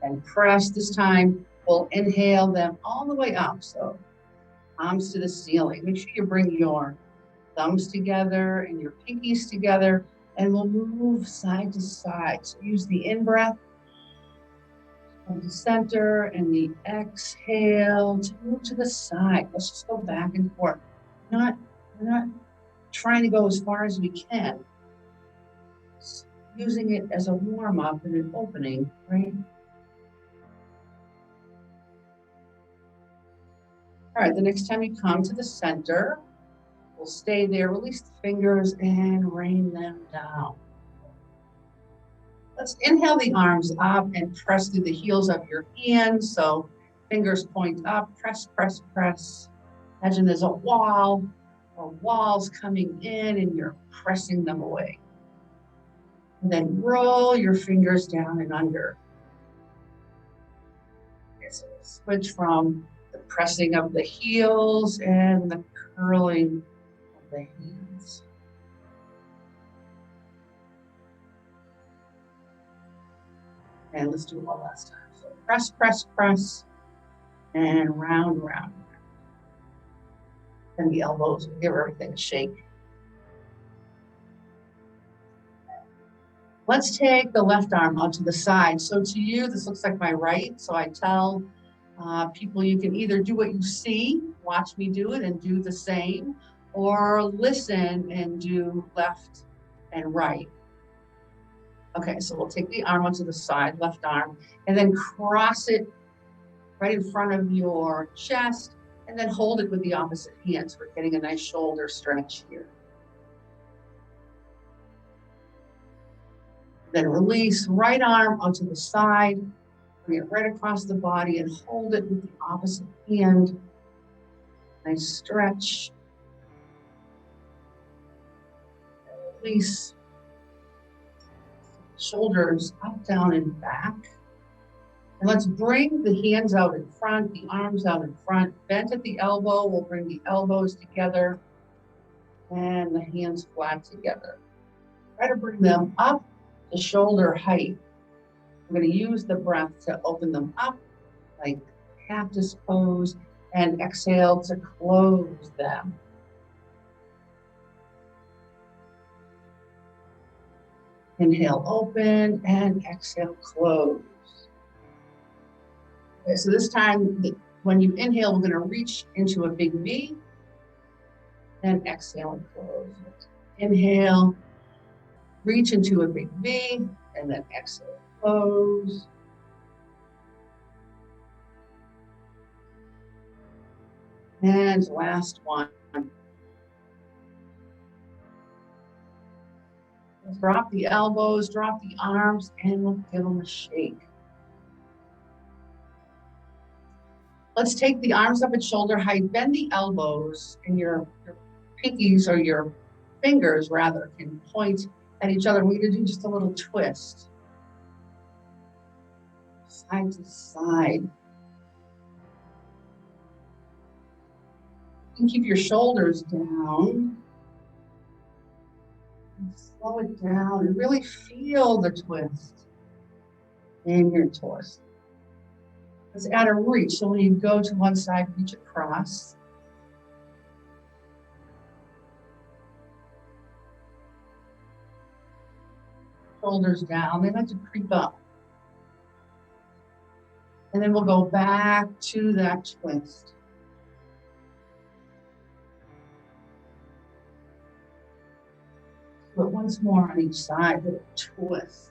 and press. This time we'll inhale them all the way up. So palms to the ceiling. Make sure you bring your thumbs together and your pinkies together, and we'll move side to side. So use the in-breath of the center and the exhale to move to the side. Let's just go back and forth. We're not trying to go as far as we can. Just using it as a warm-up and an opening, right? All right, the next time you come to the center, we'll stay there, release the fingers and rain them down. Let's inhale the arms up and press through the heels of your hands. So fingers point up, press, press, press. Imagine there's a wall or walls coming in and you're pressing them away. And then roll your fingers down and under. Okay, so switch from the pressing of the heels and the curling of the hands. And let's do it one last time. So press, press, press, and round, round. And the elbows will give everything a shake. Let's take the left arm out to the side. So to you, this looks like my right. So I tell people you can either do what you see, watch me do it and do the same, or listen and do left and right. Okay, so we'll take the arm onto the side, left arm, and then cross it right in front of your chest, and then hold it with the opposite hand. So we're getting a nice shoulder stretch here. Then release, right arm onto the side, bring it right across the body and hold it with the opposite hand. Nice stretch. Release. Shoulders up, down, and back. And let's bring the hands out in front, the arms out in front, bent at the elbow. We'll bring the elbows together and the hands flat together. Try to bring them up to shoulder height. We're going to use the breath to open them up, like cactus pose, and exhale to close them. Inhale, open, and exhale, close. Okay, so this time, when you inhale, we're going to reach into a big V, and exhale and close. Inhale, reach into a big V, and then exhale, close. And last one. Drop the elbows, drop the arms, and we'll give them a shake. Let's take the arms up at shoulder height, bend the elbows, and your pinkies or your fingers rather can point at each other. We're going to do just a little twist. Side to side. You can keep your shoulders down. Slow it down and really feel the twist in your torso. Let's add a reach. So when you go to one side, reach across. Shoulders down. They like to creep up. And then we'll go back to that twist. Do it once more on each side, little twist.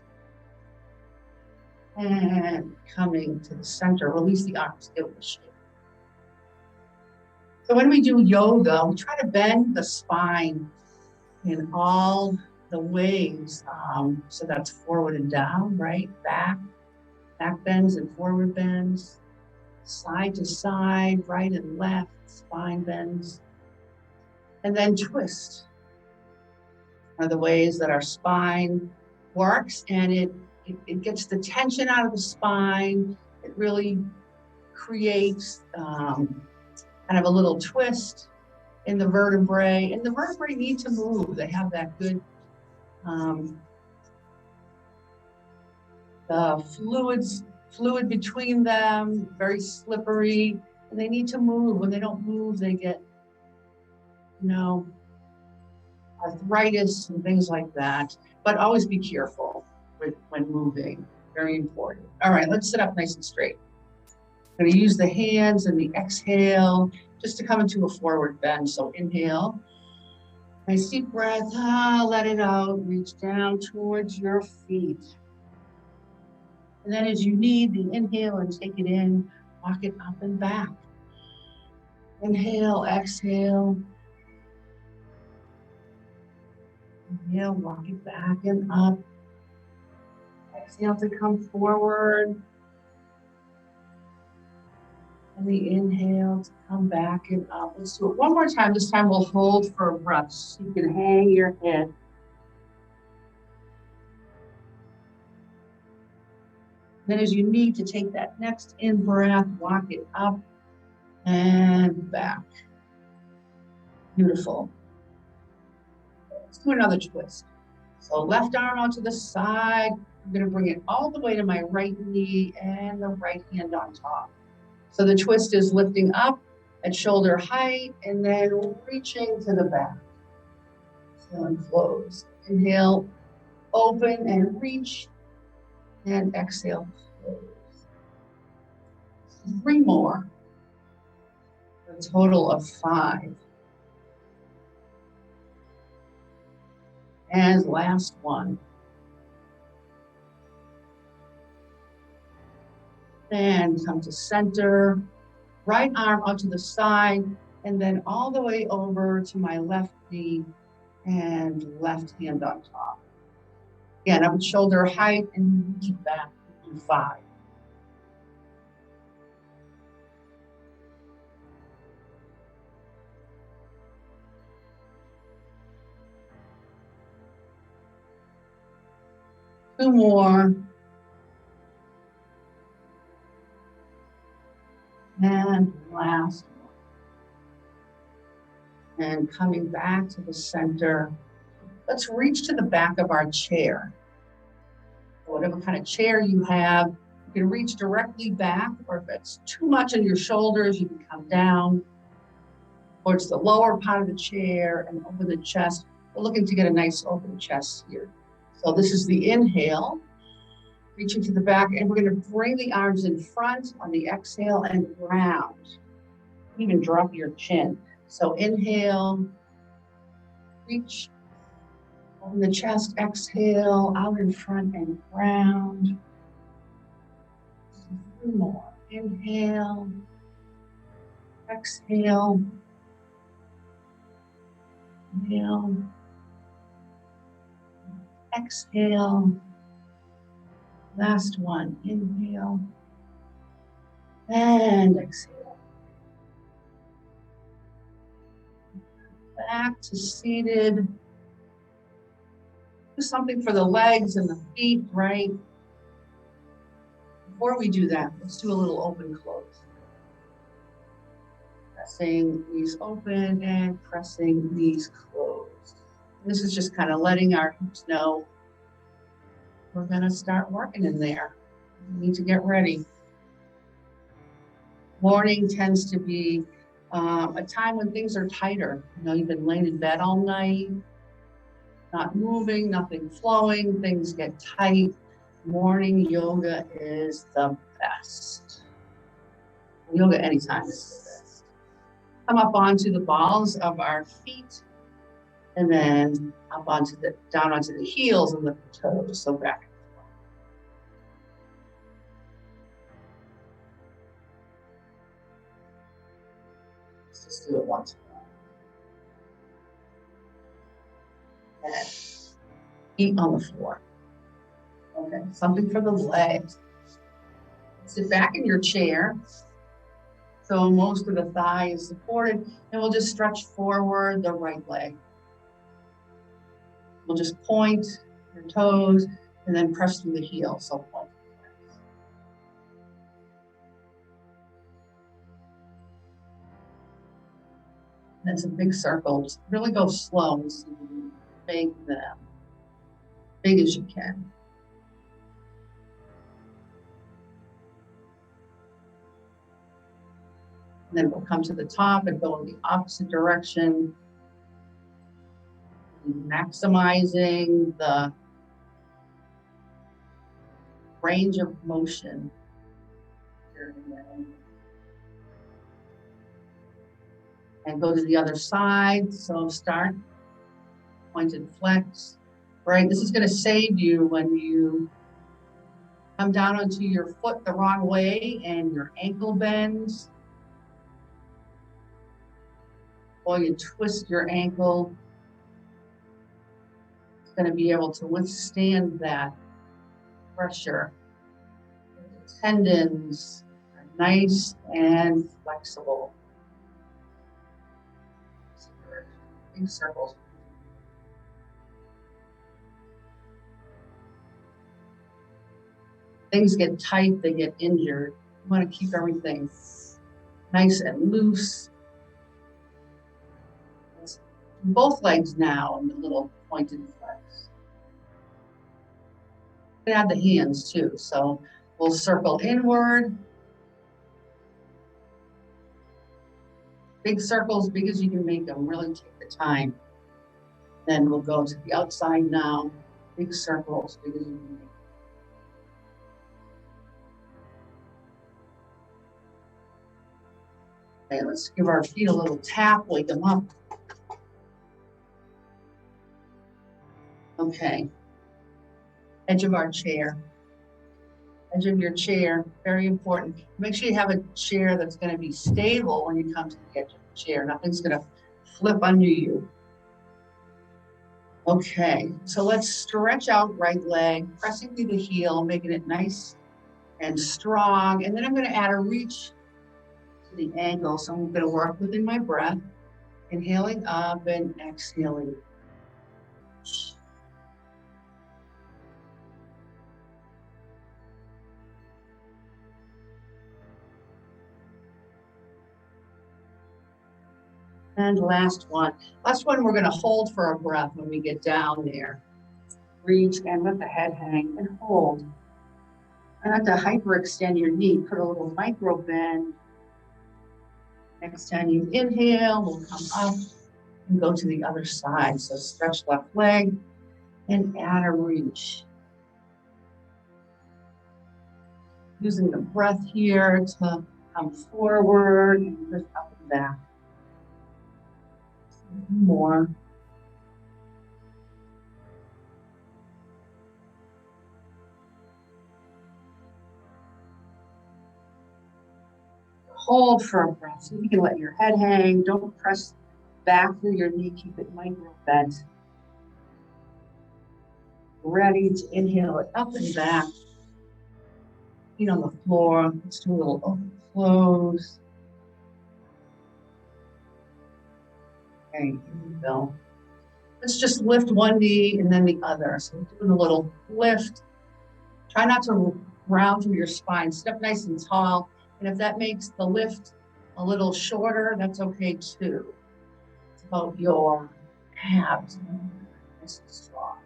And coming to the center, release the arms, give it a shake. So when we do yoga, we try to bend the spine in all the ways. So that's forward and down, right? Back bends and forward bends. Side to side, right and left, spine bends. And then twist are the ways that our spine works, and it gets the tension out of the spine. It really creates kind of a little twist in the vertebrae, and the vertebrae need to move. They have that good the fluid between them, very slippery, and they need to move. When they don't move, they get, arthritis and things like that. But always be careful when moving, very important. All right, let's sit up nice and straight. I'm gonna use the hands and the exhale just to come into a forward bend. So inhale, nice deep breath, let it out, reach down towards your feet. And then as you need, the inhale and take it in, walk it up and back. Inhale, exhale. Inhale, walk it back and up. Exhale to come forward. And the inhale to come back and up. Let's do it one more time. This time we'll hold for a breath so you can hang your head. Then as you need to take that next in-breath, walk it up and back. Beautiful. Let's do another twist. So left arm onto the side. I'm going to bring it all the way to my right knee and the right hand on top. So the twist is lifting up at shoulder height and then reaching to the back. So and close. Inhale, open and reach, and exhale, close. 3 more. A total of 5. And last one. And come to center, right arm out to the side, and then all the way over to my left knee and left hand on top. Again, up at shoulder height and reach back to 5. Two more. And last one. And coming back to the center. Let's reach to the back of our chair. Whatever kind of chair you have, you can reach directly back, or if it's too much on your shoulders, you can come down towards the lower part of the chair and over the chest. We're looking to get a nice open chest here. So this is the inhale. Reaching to the back, and we're going to bring the arms in front on the exhale and round. Even drop your chin. So inhale, reach, open the chest, exhale, out in front and round. 3 more. Inhale, exhale, inhale, exhale. Last one, inhale and exhale. Back to seated. Do something for the legs and the feet, right? Before we do that, let's do a little open close. Pressing knees open and pressing knees closed. And this is just kind of letting our hips know we're going to start working in there. We need to get ready. Morning tends to be a time when things are tighter. You've been laying in bed all night, not moving, nothing flowing, things get tight. Morning yoga is the best. Yoga anytime is the best. Come up onto the balls of our feet, and then up onto down onto the heels and lift the toes. So back. Let's just do it once. And feet on the floor. Okay, something for the legs. Sit back in your chair. So most of the thigh is supported, and we'll just stretch forward the right leg. We'll just point your toes and then press through the heel. So point. And some big circles. Really go slow. So you make them big as you can. And then we'll come to the top and go in the opposite direction, maximizing the range of motion. And go to the other side. So start pointed flex, right? This is going to save you when you come down onto your foot the wrong way and your ankle bends, or you twist your ankle. It's going to be able to withstand that pressure. The tendons are nice and flexible. Big circles. Things get tight, they get injured. You want to keep everything nice and loose. Both legs now in the little pointed flex. Add the hands too. So we'll circle inward. Big circles, big as you can make them. Really take the time. Then we'll go to the outside now. Big circles, big as you can make them. Okay, let's give our feet a little tap, wake them up. Okay. Edge of our chair. Edge of your chair, very important. Make sure you have a chair that's going to be stable when you come to the edge of the chair. Nothing's going to flip under you. Okay, so let's stretch out right leg, pressing through the heel, making it nice and strong. And then I'm going to add a reach to the ankle. So I'm going to work within my breath, inhaling up and exhaling. And last one. Last one, we're going to hold for a breath when we get down there. Reach and let the head hang and hold. And not to hyperextend your knee, put a little micro bend. Next time you inhale, we'll come up and go to the other side. So stretch left leg and add a reach. Using the breath here to come forward and lift up and back. More. Hold for a breath. So you can let your head hang. Don't press back through your knee. Keep it micro bent. Ready to inhale it up and back. Feet on the floor. Let's do a little open close. Okay, here we go. Let's just lift one knee and then the other. So we're doing a little lift. Try not to round through your spine. Step nice and tall. And if that makes the lift a little shorter, that's okay too. It's about your abs. Nice and strong.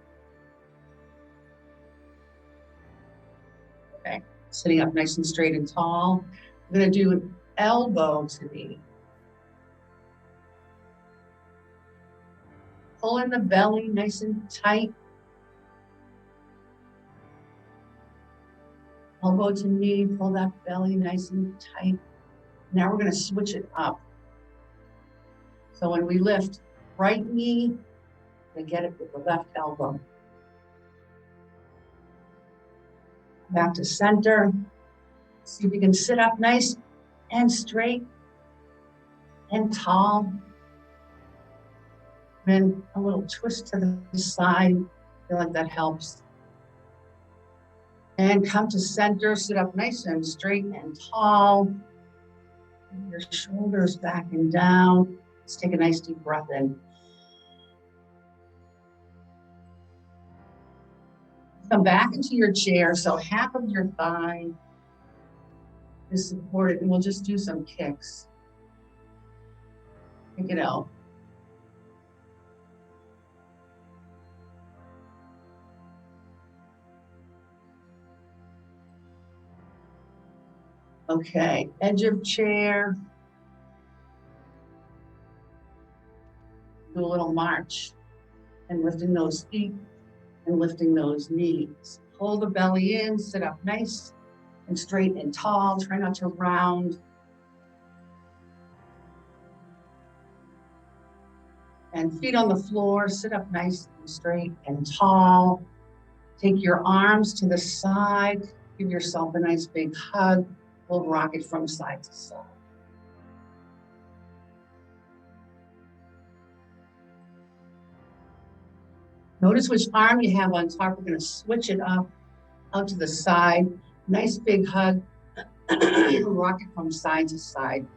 Okay, sitting up nice and straight and tall. I'm going to do an elbow to knee. Pull in the belly nice and tight. Elbow to knee, pull that belly nice and tight. Now we're going to switch it up. So when we lift right knee, we get it with the left elbow. Back to center. See if you can sit up nice and straight and tall. Then a little twist to the side. I feel like that helps. And come to center, sit up nice and straight and tall. Your shoulders back and down. Let's take a nice deep breath in. Come back into your chair, so half of your thigh is supported, and we'll just do some kicks. Kick it out. Okay, edge of chair. Do a little march and lifting those feet and lifting those knees. Hold the belly in, sit up nice and straight and tall. Try not to round. And feet on the floor, sit up nice and straight and tall. Take your arms to the side. Give yourself a nice big hug. We'll rock it from side to side. Notice which arm you have on top. We're going to switch it up out to the side. Nice big hug. Rock it from side to side.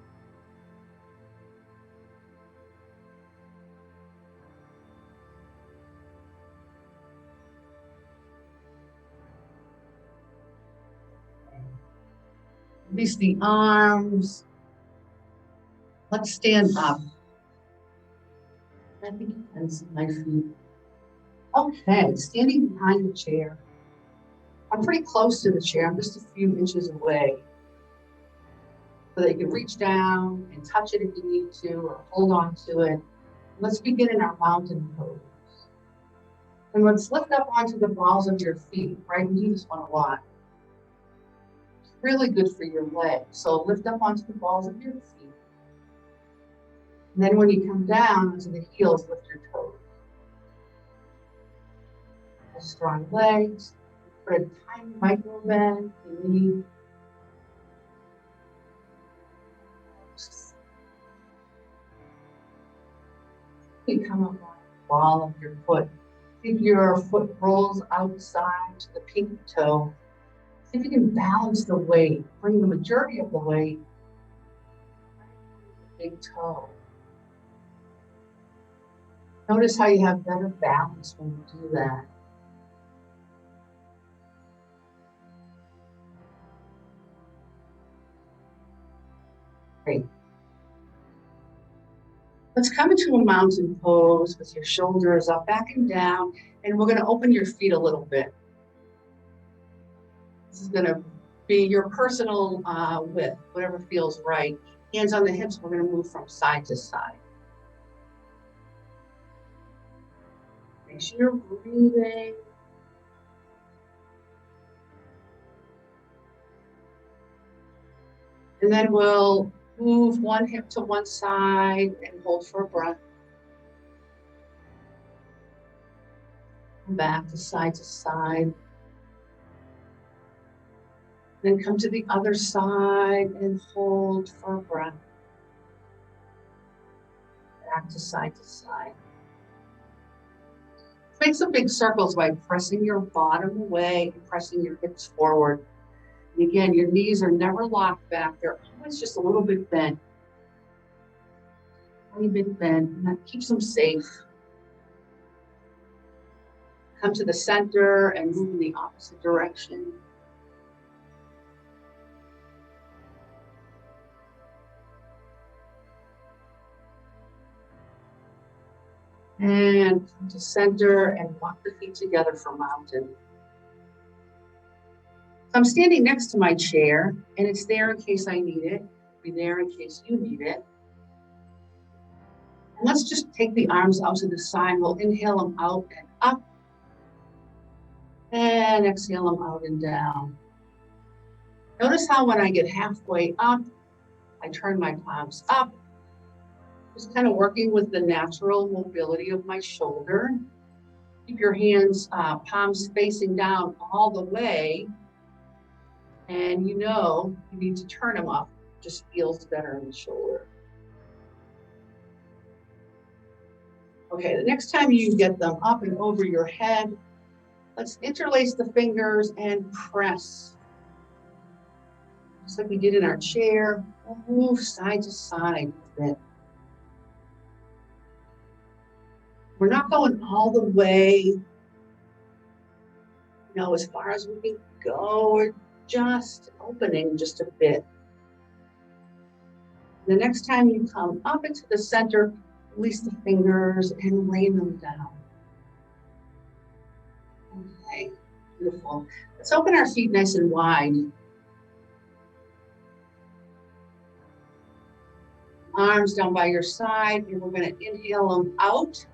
Release the arms. Let's stand up. I think you can see my feet. Okay, standing behind the chair. I'm pretty close to the chair. I'm just a few inches away. So that you can reach down and touch it if you need to, or hold on to it. Let's begin in our mountain pose. And let's lift up onto the balls of your feet, right? We do this one a lot. Really good for your legs. So lift up onto the balls of your feet. And then when you come down onto the heels, lift your toes. Strong legs. Put a tiny micro bend if you need. You come up on the ball of your foot. If your foot rolls outside to the pinky toe, see if you can balance the weight, bring the majority of the weight to the big toe. Notice how you have better balance when you do that. Great. Let's come into a mountain pose with your shoulders up, back and down, and we're going to open your feet a little bit. This is going to be your personal width, whatever feels right. Hands on the hips, we're going to move from side to side. Make sure you're breathing. And then we'll move one hip to one side and hold for a breath. Back to side. Then come to the other side and hold for a breath. Back to side. Make some big circles by pressing your bottom away and pressing your hips forward. And again, your knees are never locked back. They're always just a little bit bent. Tiny bit bent, and that keeps them safe. Come to the center and move in the opposite direction. And come to center and walk the feet together for mountain. I'm standing next to my chair, and it's there in case I need it. It'll be there in case you need it. And let's just take the arms out to the side. We'll inhale them out and up. And exhale them out and down. Notice how when I get halfway up, I turn my palms up, just kind of working with the natural mobility of my shoulder. Keep your hands, palms facing down all the way. And you know you need to turn them up. Just feels better in the shoulder. Okay, the next time you get them up and over your head, let's interlace the fingers and press. Just like we did in our chair, we'll move side to side a bit. We're not going all the way, as far as we can go. We're just opening just a bit. The next time you come up into the center, release the fingers and lay them down. Okay, beautiful. Let's open our feet nice and wide. Arms down by your side, and we're going to inhale them out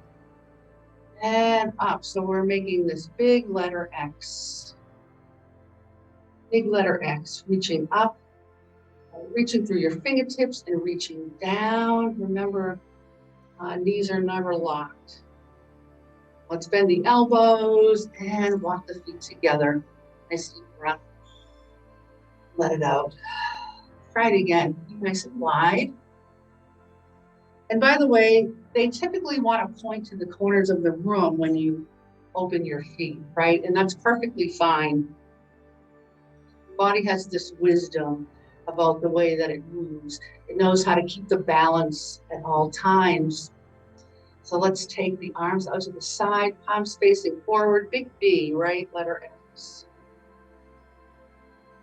and up. So we're making this big letter X. Big letter X, reaching up, reaching through your fingertips and reaching down. Remember, knees are never locked. Let's bend the elbows and walk the feet together. Nice deep breath. Let it out. Try it again. Keep nice and wide. And by the way, they typically want to point to the corners of the room when you open your feet, right? And that's perfectly fine. The body has this wisdom about the way that it moves. It knows how to keep the balance at all times. So let's take the arms out to the side, palms facing forward, big V, right? Letter X.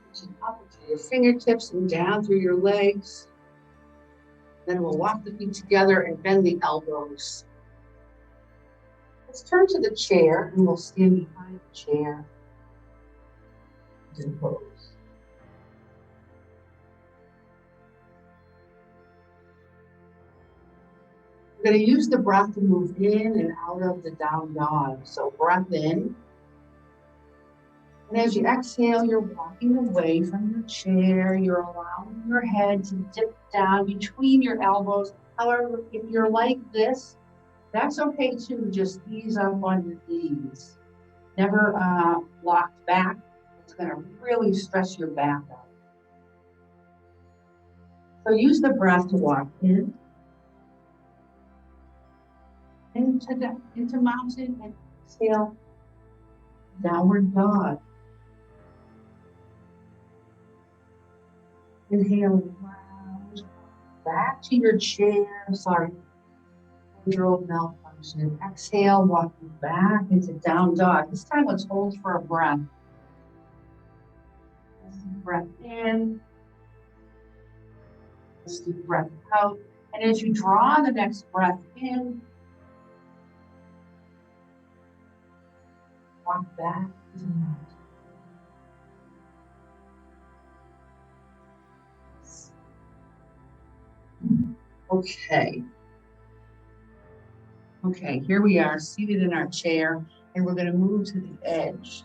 Reaching up into your fingertips and down through your legs. Then we'll walk the feet together and bend the elbows. Let's turn to the chair and we'll stand behind the chair. And pose. We're going to use the breath to move in and out of the down dog. So breath in. And as you exhale, you're walking away from your chair. You're allowing your head to dip down between your elbows. However, if you're like this, that's okay too. Just ease up on your knees. Never locked back. It's going to really stress your back out. So use the breath to walk in. Into mountain and exhale, downward dog. Inhale, round, back to your chair. Sorry, wardrobe malfunction. Exhale, walking back into down dog. This time let's hold for a breath. Deep breath in. Deep breath out. And as you draw the next breath in, walk back to the mountain. Okay, here we are seated in our chair, and we're going to move to the edge.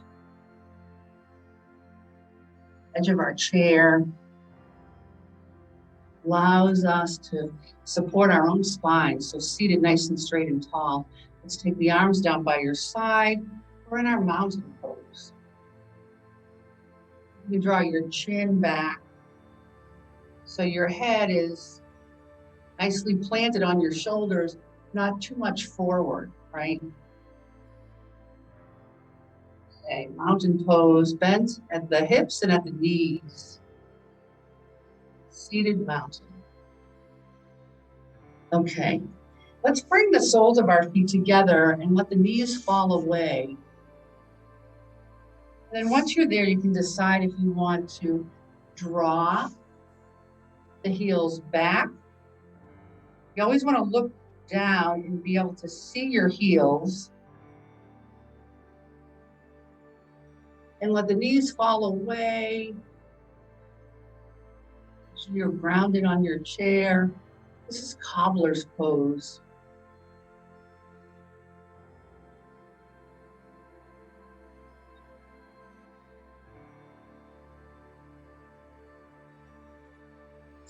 Edge of our chair allows us to support our own spine. So seated nice and straight and tall. Let's take the arms down by your side. We're in our mountain pose. You draw your chin back so your head is nicely planted on your shoulders, not too much forward, right? Okay, mountain pose, bent at the hips and at the knees. Seated mountain. Okay, let's bring the soles of our feet together and let the knees fall away. And then once you're there, you can decide if you want to draw the heels back. You always want to look down and be able to see your heels. And let the knees fall away. So you're grounded on your chair. This is Cobbler's pose.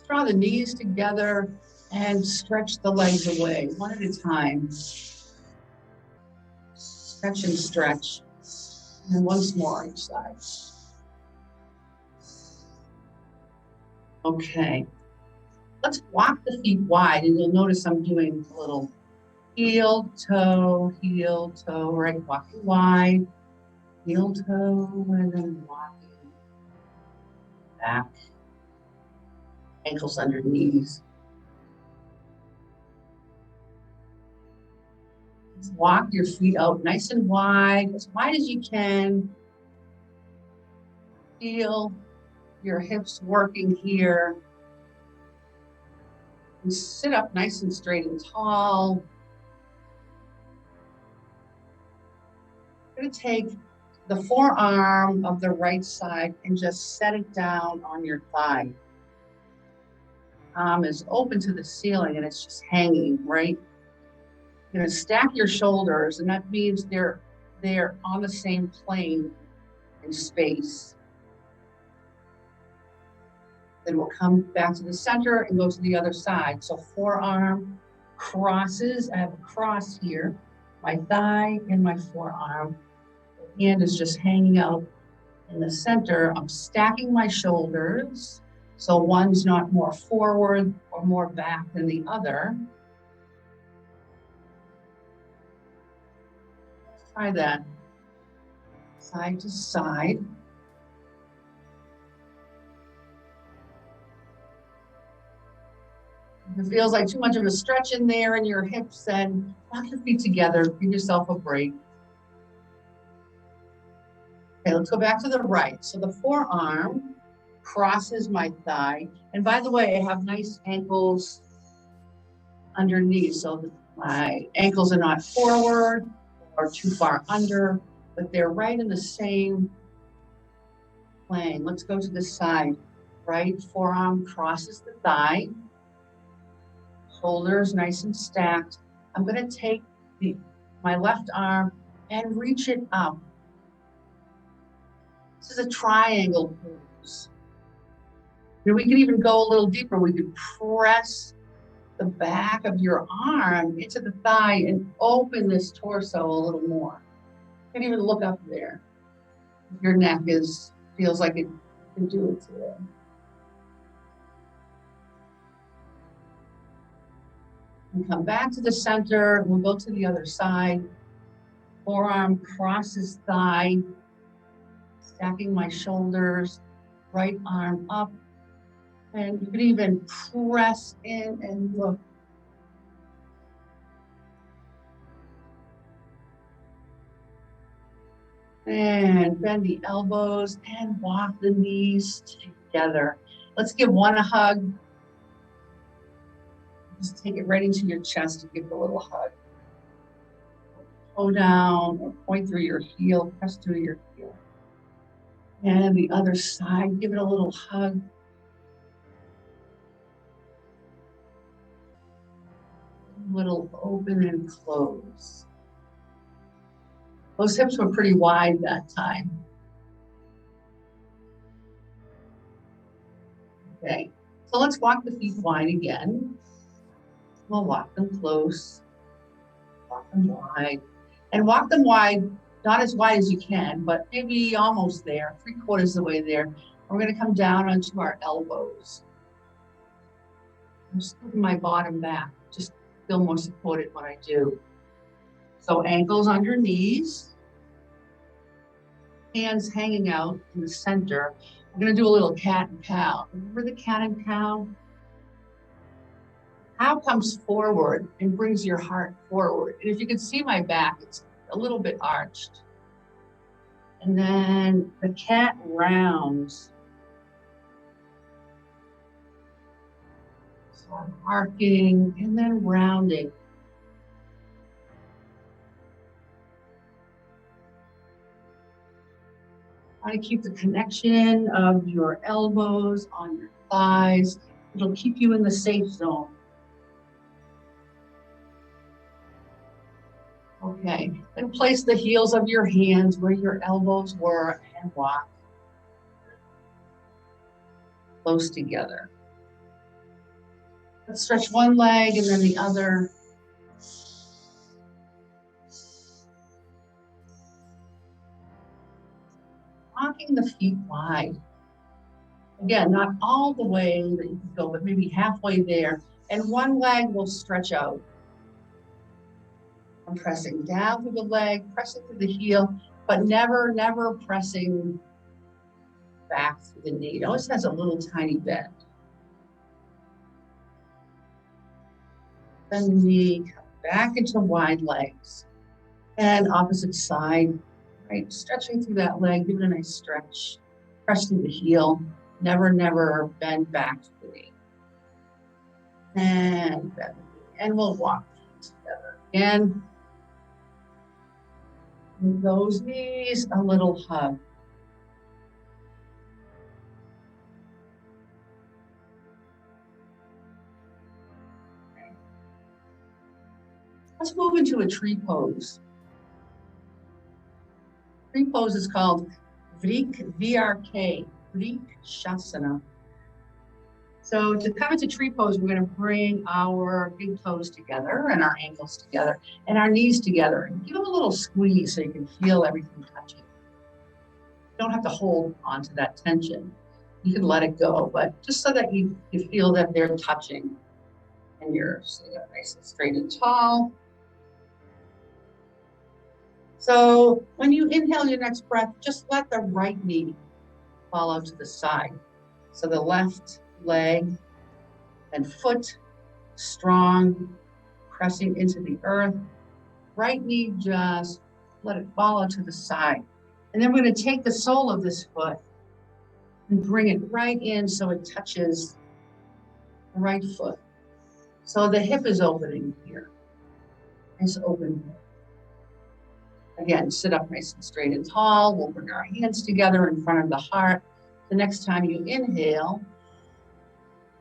Draw the knees together and stretch the legs away, one at a time. Stretch and stretch. And once more on each side. Okay. Let's walk the feet wide, and you'll notice I'm doing a little heel, toe, right? Walking wide, heel, toe, and then walking back. Ankles under knees. Let's walk your feet out nice and wide as you can. Feel your hips working here. And sit up nice and straight and tall. I'm going to take the forearm of the right side and just set it down on your thigh. Arm is open to the ceiling and it's just hanging, right? You're going to stack your shoulders, and that means they're on the same plane in space. Then we'll come back to the center and go to the other side. So forearm crosses. I have a cross here, my thigh and my forearm. The hand is just hanging out in the center. I'm stacking my shoulders, so one's not more forward or more back than the other. Let's try that. Side to side. If it feels like too much of a stretch in there in your hips, then walk your feet together. Give yourself a break. Okay, let's go back to the right. So the forearm crosses my thigh. And by the way, I have nice ankles underneath. So my ankles are not forward or too far under, but they're right in the same plane. Let's go to the side. Right forearm crosses the thigh. Shoulders nice and stacked. I'm going to take my left arm and reach it up. This is a triangle pose. We can even go a little deeper. We could press the back of your arm into the thigh and open this torso a little more. You can even look up there. If your neck feels like it can do it today. And come back to the center. We'll go to the other side. Forearm crosses thigh. Stacking my shoulders. Right arm up. And you can even press in and look. And bend the elbows and walk the knees together. Let's give one a hug. Just take it right into your chest and give it a little hug. Toe down or point through your heel, press through your heel. And the other side, give it a little hug. A little open and close. Those hips were pretty wide that time. Okay, so let's walk the feet wide again. We'll walk them close, walk them wide, and walk them wide, not as wide as you can, but maybe almost there, 3/4 of the way there. We're going to come down onto our elbows. I'm scooting my bottom back, just feel more supported when I do. So ankles under knees, hands hanging out in the center. I'm going to do a little cat and cow. Remember the cat and cow? Cow comes forward and brings your heart forward. And if you can see my back, it's a little bit arched. And then the cat rounds. So I'm arcing and then rounding. Try to keep the connection of your elbows on your thighs. It'll keep you in the safe zone. Okay, then place the heels of your hands where your elbows were and walk close together. Let's stretch one leg and then the other. Walking the feet wide. Again, not all the way that you can go, but maybe halfway there. And one leg will stretch out. I'm pressing down through the leg, pressing through the heel, but never, never pressing back through the knee. It always has a little tiny bend. Bend the knee, come back into wide legs. And opposite side, right? Stretching through that leg, give it a nice stretch. Press through the heel. Never, never bend back to the knee. And bend the knee. And we'll walk together again. With those knees, a little hug. Let's move into a tree pose. Tree pose is called Shavasana. So to come into tree pose, we're going to bring our big toes together and our ankles together and our knees together. And give them a little squeeze so you can feel everything touching. You don't have to hold onto that tension. You can let it go, but just so that you feel that they're touching. And you're nice and straight and tall. So when you inhale your next breath, just let the right knee fall out to the side. So the left leg and foot strong, pressing into the earth. Right knee, just let it fall out to the side. And then we're going to take the sole of this foot and bring it right in so it touches the right foot. So the hip is opening here. Nice open hip. Again, sit up nice and straight and tall. We'll bring our hands together in front of the heart. The next time you inhale,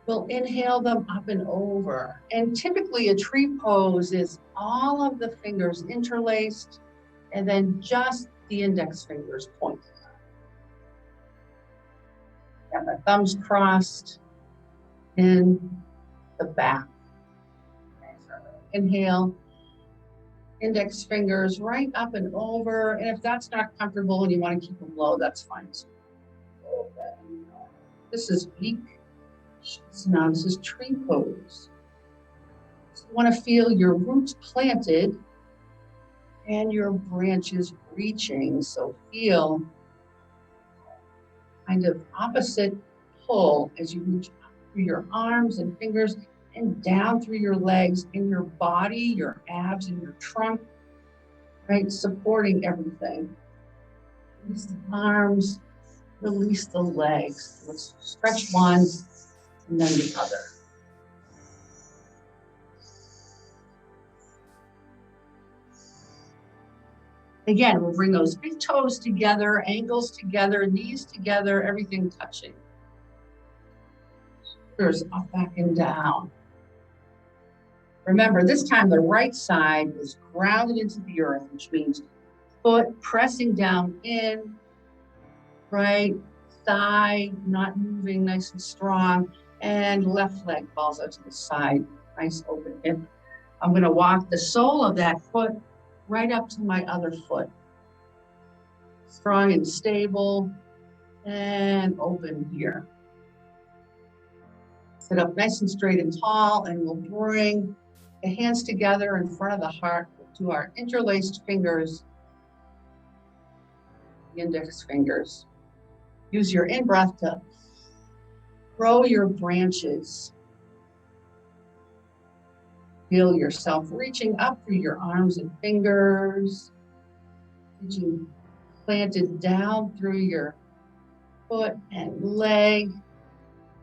we'll inhale them up and over. And typically a tree pose is all of the fingers interlaced and then just the index fingers pointed. And the thumbs crossed in the back. Okay, so inhale. Index fingers right up and over. And if that's not comfortable and you want to keep them low, that's fine. This is Now this is tree pose. So you want to feel your roots planted and your branches reaching. So feel kind of opposite pull as you reach up through your arms and fingers and down through your legs, in your body, your abs, and your trunk, right? Supporting everything. Release the arms, release the legs. Let's stretch one and then the other. Again, we'll bring those big toes together, ankles together, knees together, everything touching. Shoulders up, back, and down. Remember, this time the right side is grounded into the earth, which means foot pressing down in, right thigh not moving, nice and strong, and left leg falls out to the side, nice open hip. I'm going to walk the sole of that foot right up to my other foot. Strong and stable, and open here. Sit up nice and straight and tall, and we'll bring the hands together in front of the heart to our interlaced fingers, the index fingers. Use your in-breath to grow your branches. Feel yourself reaching up through your arms and fingers, reaching planted down through your foot and leg,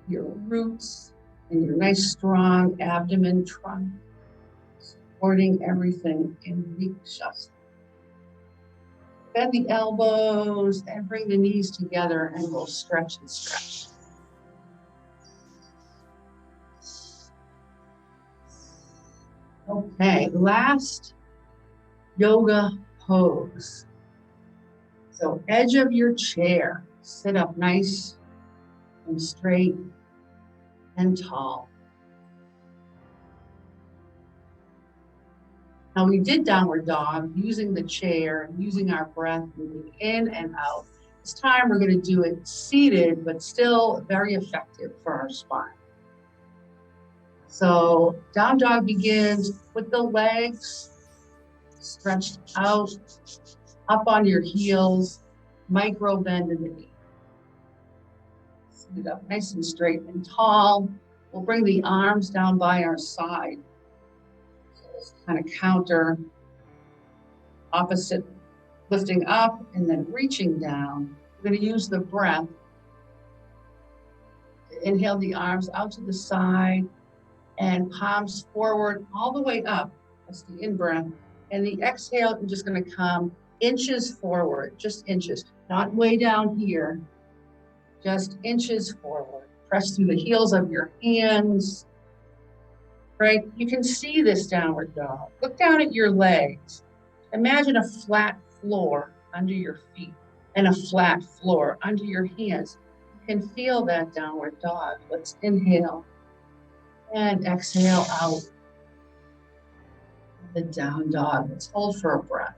your roots, and your nice strong abdomen trunk, supporting everything in Shavasana. Bend the elbows and bring the knees together, and we'll stretch and stretch. Okay, last yoga pose. So edge of your chair, sit up nice and straight and tall. Now we did downward dog using the chair, using our breath, moving in and out. This time we're going to do it seated, but still very effective for our spine. So down dog begins with the legs stretched out, up on your heels, micro bend in the knee. Sit up nice and straight and tall. We'll bring the arms down by our side. So kind of counter, opposite, lifting up and then reaching down. We're going to use the breath. Inhale the arms out to the side and palms forward all the way up. That's the in-breath. And the exhale, I'm just going to come inches forward, just inches, not way down here, just inches forward. Press through the heels of your hands, right? You can see this downward dog. Look down at your legs. Imagine a flat floor under your feet and a flat floor under your hands. You can feel that downward dog. Let's inhale and exhale out. The down dog. Let's hold for a breath.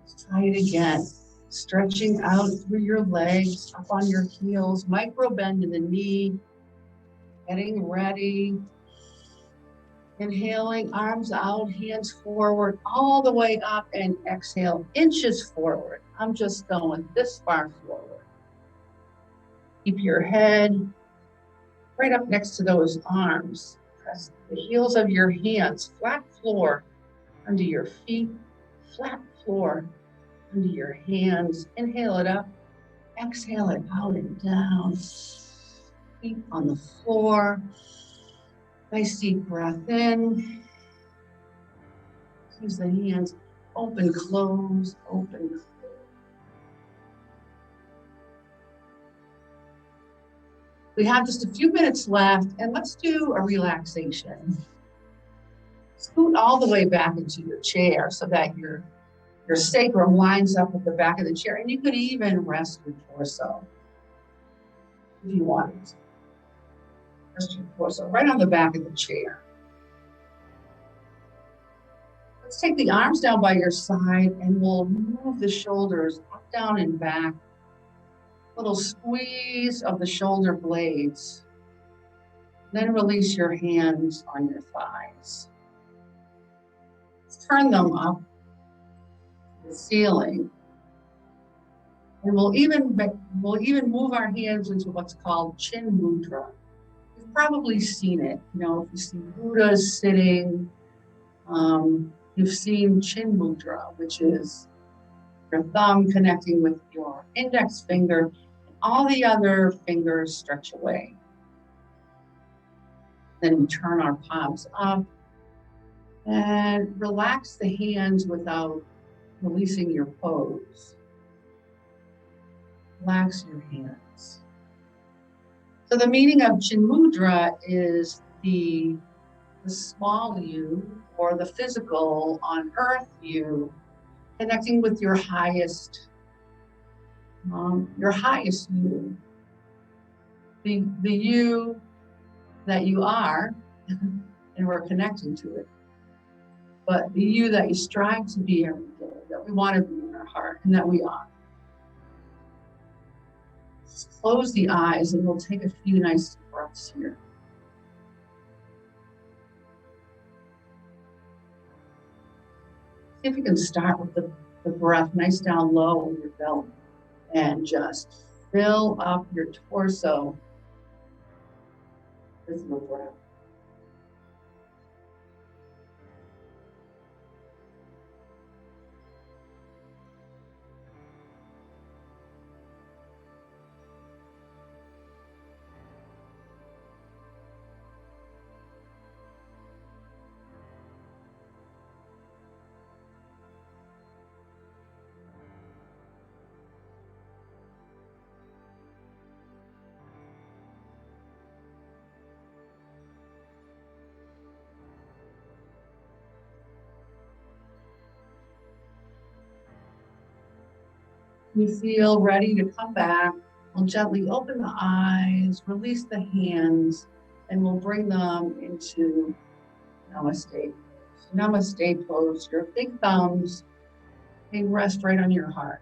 Let's try it again. Stretching out through your legs, up on your heels, micro bend in the knee, getting ready. Inhaling, arms out, hands forward, all the way up, and exhale, inches forward. I'm just going this far forward. Keep your head right up next to those arms. Press the heels of your hands, flat floor under your feet, flat floor under your hands. Inhale it up, exhale it out and down. Feet on the floor. Nice deep breath in. Use the hands, open, close, open, close. We have just a few minutes left, and let's do a relaxation. Scoot all the way back into your chair so that your sacrum lines up with the back of the chair, and you could even rest your torso if you wanted to. Rest your torso right on the back of the chair. Let's take the arms down by your side, and we'll move the shoulders up, down, and back. Little squeeze of the shoulder blades. Then release your hands on your thighs. Let's turn them up to the ceiling. And we'll even move our hands into what's called Chin Mudra. You've probably seen it. You know, if you see Buddhas sitting, you've seen Chin Mudra, which is your thumb connecting with your index finger, and all the other fingers stretch away. Then we turn our palms up and relax the hands without releasing your pose. Relax your hands. So the meaning of Chin Mudra is the small you, or the physical on earth you, connecting with your highest you, the you that you are, and we're connecting to it, but the you that you strive to be every day, that we want to be in our heart, and that we are. Just close the eyes, and we'll take a few nice breaths here. See if you can start with the breath nice down low in your belly, and just fill up your torso with your breath. You feel ready to come back We'll gently open the eyes, release the hands, and we'll bring them into Namaste. Namaste pose. Your big thumbs, they rest right on your heart.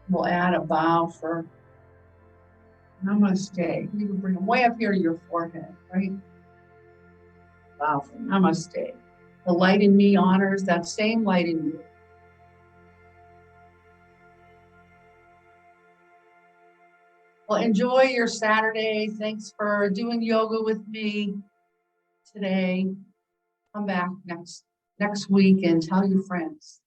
We'll add a bow for Namaste. You can bring them way up here to your forehead, right? Bow for Namaste. The light in me honors that same light in you. Well, enjoy your Saturday. Thanks for doing yoga with me today. Come back next week and tell your friends.